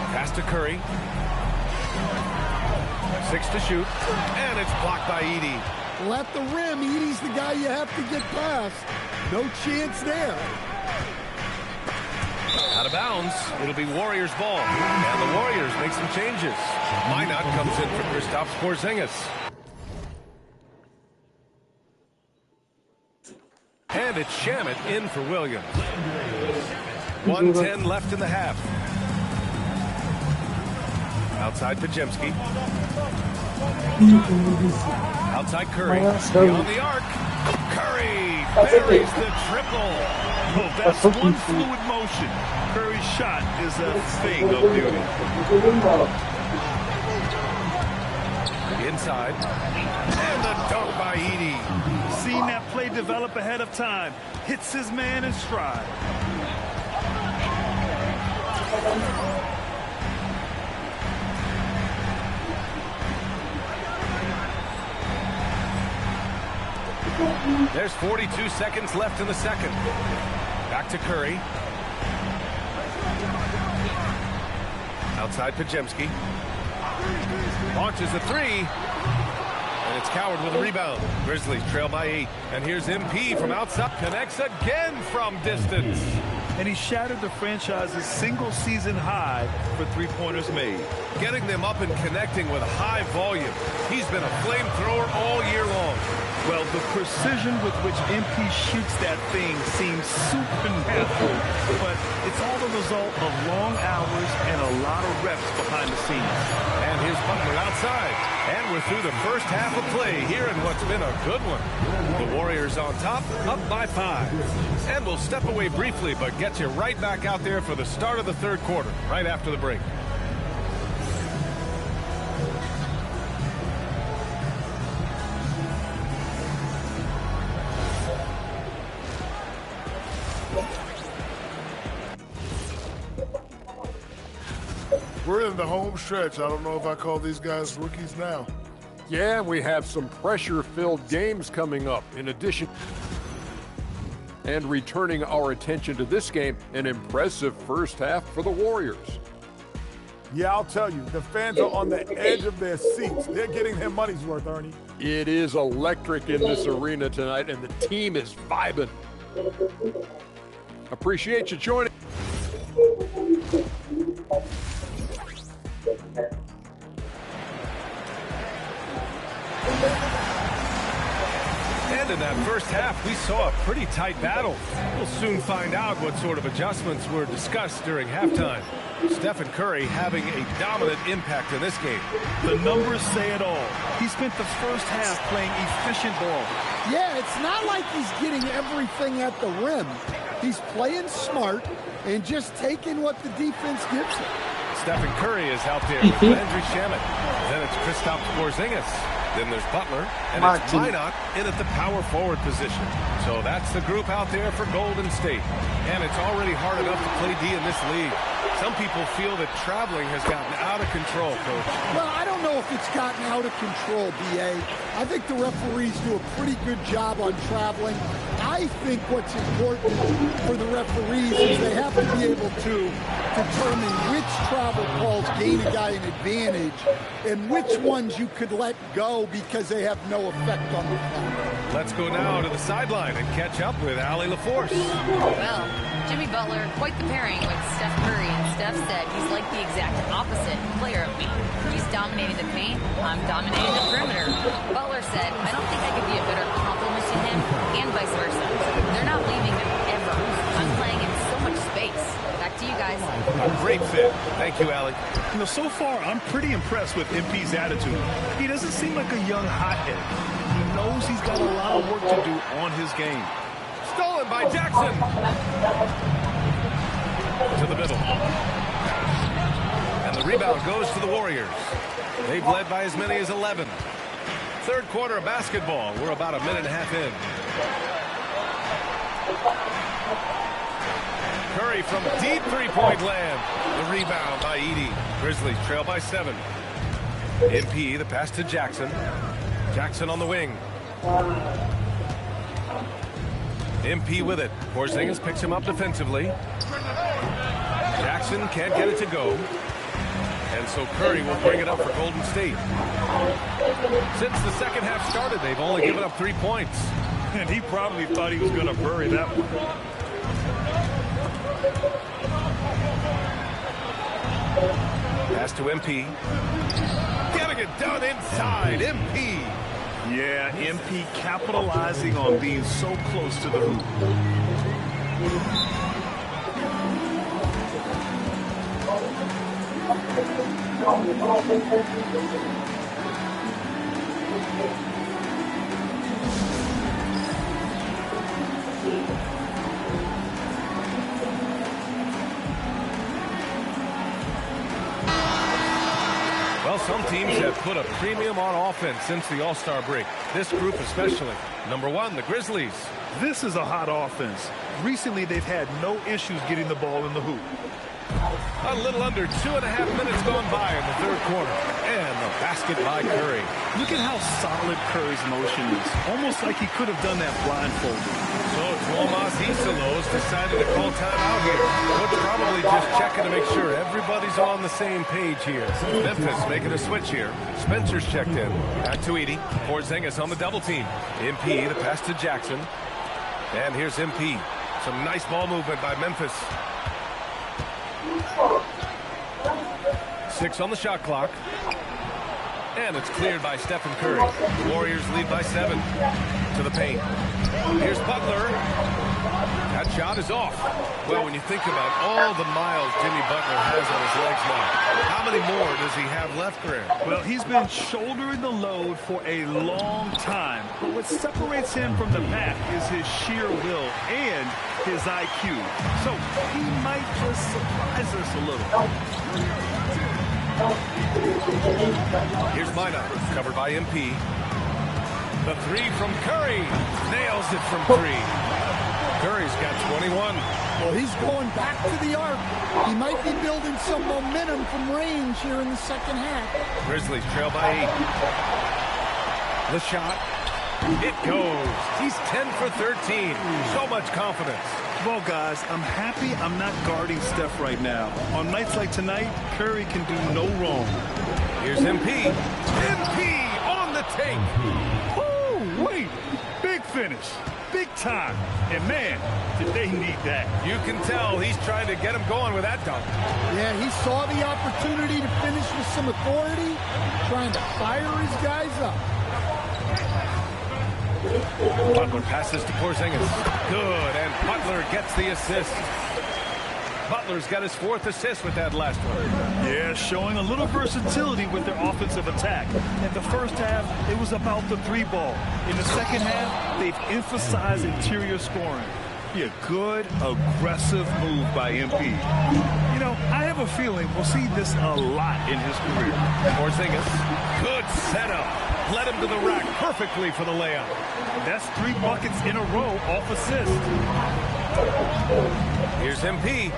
S1: Pass to Curry. 6 to shoot. And it's blocked by Edey.
S15: Well, at the rim, Edey's the guy you have to get past. No chance there.
S1: Out of bounds. It'll be Warriors ball. And the Warriors make some changes. Minot comes in for Kristaps Porzingis. And it's Shamet in for Williams. 1:10 left in the half. Outside Pajemski. Outside Curry. Beyond the arc. Curry buries the triple.
S2: Oh, that's one fluid motion. Curry's shot is a thing of beauty.
S1: Inside. And the dunk by Edey.
S2: Seen that play develop ahead of time. Hits his man in stride.
S1: There's 42 seconds left in the second. Back to Curry. Outside Pajemski. Launches the 3. And it's Coward with a rebound. Grizzlies trail by 8. And here's MP from outside. Connects again from distance.
S2: And he shattered the franchise's single-season high for three-pointers made.
S1: Getting them up and connecting with high volume. He's been a flamethrower all year long.
S2: Well, the precision with which MP shoots that thing seems supernatural, but it's all the result of long hours and a lot of reps behind the scenes.
S1: And here's Butler outside. And we're through the first half of play here in what's been a good one. The Warriors on top, up by 5. And we'll step away briefly, but get you right back out there for the start of the third quarter, right after the break.
S4: We're in the home stretch. I don't know if I call these guys rookies now.
S10: Yeah, we have some pressure-filled games coming up. In addition, and returning our attention to this game, an impressive first half for the Warriors.
S11: Yeah, I'll tell you, the fans are on the edge of their seats. They're getting their money's worth, Ernie.
S10: It is electric in this arena tonight, and the team is vibing. Appreciate you joining.
S1: And in that first half, we saw a pretty tight battle. We'll soon find out what sort of adjustments were discussed during halftime. Stephen Curry having a dominant impact in this game.
S2: The numbers say it all. He spent the first half playing efficient ball.
S15: Yeah, it's not like he's getting everything at the rim. He's playing smart and just taking what the defense gives him.
S1: Stephen Curry is out there with Landry Shamet. Then it's Kristaps Porzingis. Then there's Butler, and it's Minot in at the power forward position. So that's the group out there for Golden State. And it's already hard enough to play D in this league. Some people feel that traveling has gotten out of control, Coach.
S15: Well, I don't know if it's gotten out of control, B.A. I think the referees do a pretty good job on traveling. I think what's important for the referees is they have to be able to determine which travel calls gain a guy an advantage and which ones you could let go because they have no effect on the play.
S1: Let's go now to the sideline and catch up with Allie LaForce.
S9: Well, Jimmy Butler, quite the pairing with Steph Curry, and Steph said he's like the exact opposite player of me. He's dominating the paint, I'm dominating the perimeter. Butler said, I don't think I could be a better complement to him, and vice versa. They're not leaving him ever. I'm playing in so much space. Back to you guys.
S1: A great fit. Thank you, Allie.
S2: You know, so far, I'm pretty impressed with MP's attitude. He doesn't seem like a young hothead. He knows he's got a lot of work to do on his game.
S1: Stolen by Jackson. To the middle. And the rebound goes to the Warriors. They've led by as many as 11. Third quarter of basketball. We're about a minute and a half in. Curry from deep three-point land. The rebound by Edey. Grizzlies trail by 7. MP, the pass to Jackson. Jackson on the wing. MP with it. Porzingis picks him up defensively. Jackson can't get it to go. And so Curry will bring it up for Golden State. Since the second half started, they've only given up 3 points.
S2: And he probably thought he was going to bury that one.
S1: Pass to MP. Getting it done inside. MP.
S2: Yeah, MP capitalizing on being so close to the hoop.
S1: Well, some teams have put a premium on offense since the All-Star break. This group especially. Number 1, the Grizzlies.
S2: This is a hot offense. Recently, they've had no issues getting the ball in the hoop.
S1: A little under 2.5 minutes gone by in the third quarter. And the basket by Curry.
S2: Look at how solid Curry's motion is. Almost like he could have done that blindfolded.
S1: So Tuomas Iselos decided to call timeout here. Coach probably just checking to make sure everybody's on the same page here. Memphis making a switch here. Spencer's checked in. Back to Edey. Porzingis on the double team. MP, the pass to Jackson. And here's MP. Some nice ball movement by Memphis. 6 on the shot clock. And it's cleared by Stephen Curry. The Warriors lead by 7. To the paint. Here's Butler. That shot is off. Well, when you think about all the miles Jimmy Butler has on his legs now, how many more does he have left, Graham?
S2: Well, he's been shouldering the load for a long time. But what separates him from the pack is his sheer will and his IQ. So he might just surprise us a little.
S1: Here's Minot, covered by MP. The 3 from Curry. Nails it from 3. Curry's got 21.
S15: Well, he's going back to the arc. He might be building some momentum from range here in the second half.
S1: Grizzlies trail by 8. The shot. It goes. He's 10 for 13. So much confidence.
S2: Well, guys, I'm happy I'm not guarding Steph right now. On nights like tonight, Curry can do no wrong.
S1: Here's MP. MP on the take.
S2: Oh, wait. Big finish. Big time. And, man, did they need that.
S1: You can tell he's trying to get him going with that dunk.
S15: Yeah, he saw the opportunity to finish with some authority, trying to fire his guys up.
S1: Butler passes to Porzingis. Good, and Butler gets the assist. Butler's got his 4th assist with that last one.
S2: Yeah, showing a little versatility with their offensive attack. In the first half, it was about the 3-ball. In the second half, they've emphasized interior scoring. Yeah, good, aggressive move by MP. You know, I have a feeling we'll see this a lot in his career.
S1: Porzingis, good setup. Led him to the rack perfectly for the layup.
S2: That's 3 buckets in a row off assist.
S1: Here's MP.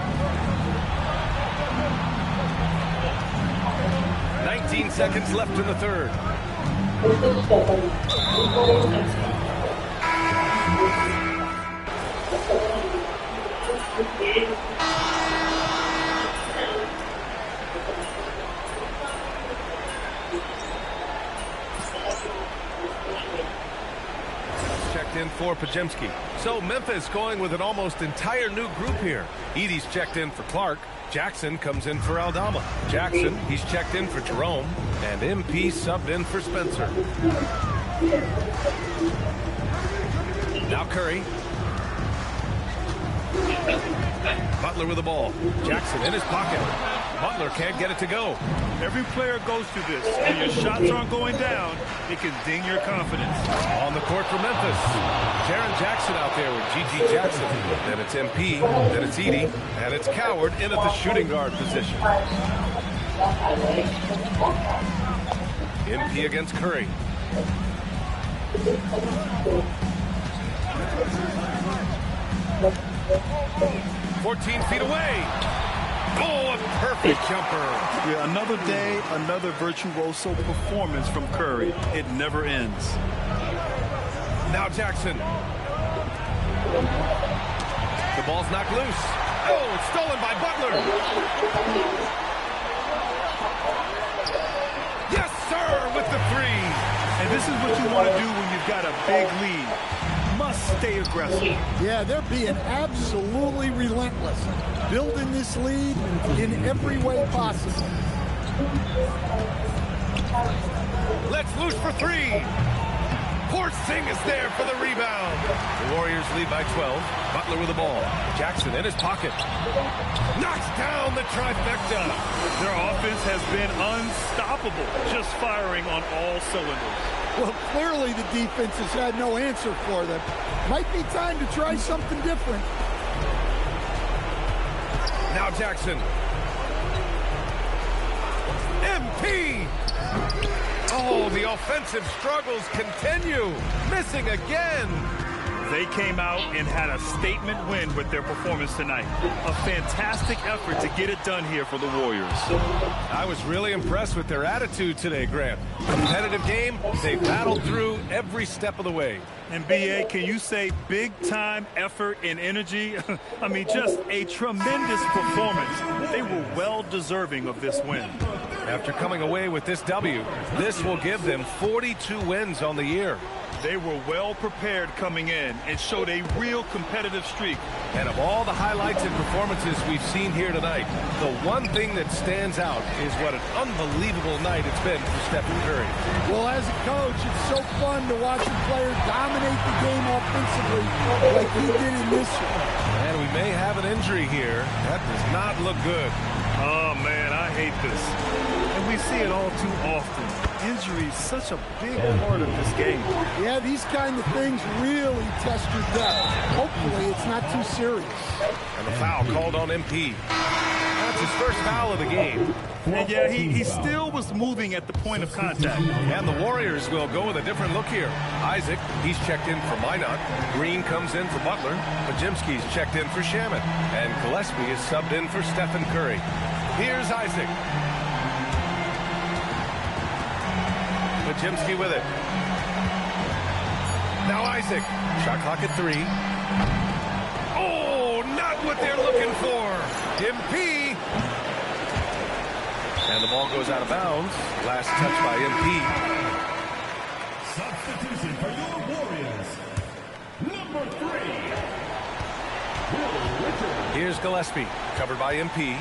S1: 19 seconds left in the third. Checked in for Podziemski. So Memphis going with an almost entire new group here. Edey's checked in for Clark. Jackson comes in for Aldama. Jackson, he's checked in for Jerome. And MP subbed in for Spencer. Now Curry. Butler with the ball. Jackson in his pocket. Butler can't get it to go.
S2: Every player goes through this. When your shots aren't going down, it can ding your confidence.
S1: On the court for Memphis. Jaren Jackson out there with G.G. Jackson. Then it's MP. Then it's Edey. And it's Coward in at the shooting guard position. MP against Curry. 14 feet away. Oh, a perfect jumper.
S2: Yeah, another day, another virtuoso performance from Curry. It never ends.
S1: Now Jackson. The ball's knocked loose. Oh, it's stolen by Butler. Yes, sir, with the 3.
S2: And this is what you want to do when you've got a big lead. Must stay aggressive.
S15: Yeah, they're being absolutely relentless. Building this lead in every way possible.
S1: Let's loose for 3. Porzingis there for the rebound. The Warriors lead by 12. Butler with the ball. Jackson in his pocket. Knocks down the trifecta.
S2: Their offense has been unstoppable, just firing on all cylinders.
S15: Well, clearly the defense has had no answer for them. Might be time to try something different.
S1: Now Jackson. MP! Oh, the offensive struggles continue. Missing again.
S2: They came out and had a statement win with their performance tonight. A fantastic effort to get it done here for the Warriors.
S1: I was really impressed with their attitude today, Grant. Competitive game, they battled through every step of the way.
S2: And B.A., can you say big-time effort and energy? I mean, just a tremendous performance. They were well-deserving of this win.
S1: After coming away with this W, this will give them 42 wins on the year.
S2: They were well prepared coming in and showed a real competitive streak.
S1: And of all the highlights and performances we've seen here tonight, the one thing that stands out is what an unbelievable night it's been for Stephen Curry.
S15: Well, as a coach, it's so fun to watch a player dominate the game offensively like he did in this one.
S1: And we may have an injury here. That does not look good.
S2: Oh, man, I hate this. And we see it all too often. Injury is such a big part of this game.
S15: Yeah, these kind of things really test your depth. Hopefully it's not too serious.
S1: And the foul called on MP. That's his first foul of the game.
S2: And yeah, he still was moving at the point of contact.
S1: And the Warriors will go with a different look here. Isaac, he's checked in for Minot. Green comes in for Butler. Podziemski's checked in for Shaman. And Gillespie is subbed in for Stephen Curry. Here's Isaac. Podziemski with it. Now Isaac. Shot clock at 3. Oh, not what they're looking for. MP. And the ball goes out of bounds. Last touch by MP.
S16: Substitution for your Warriors. Number 3.
S1: Here's Gillespie. Covered by MP.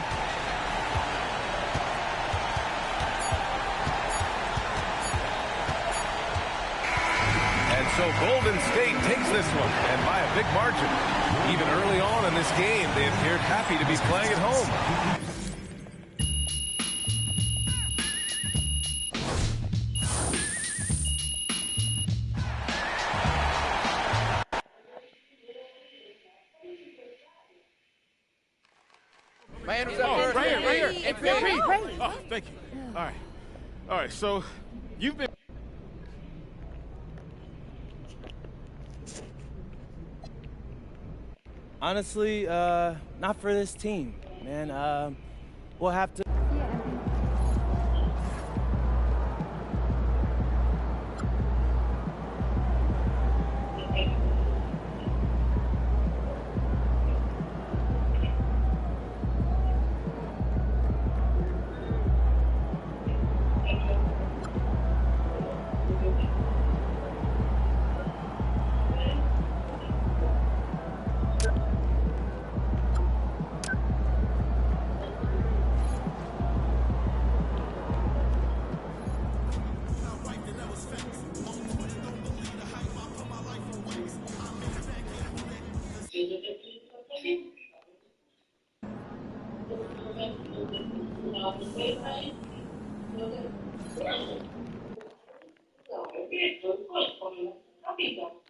S1: So So Golden State takes this one, and by a big margin. Even early on in this game, they appeared happy to be playing at home.
S17: Man, what's up? Right here. MP. Oh, thank you. All right. So you've been.
S12: Honestly, not for this team, man. We'll have to.
S5: Capito?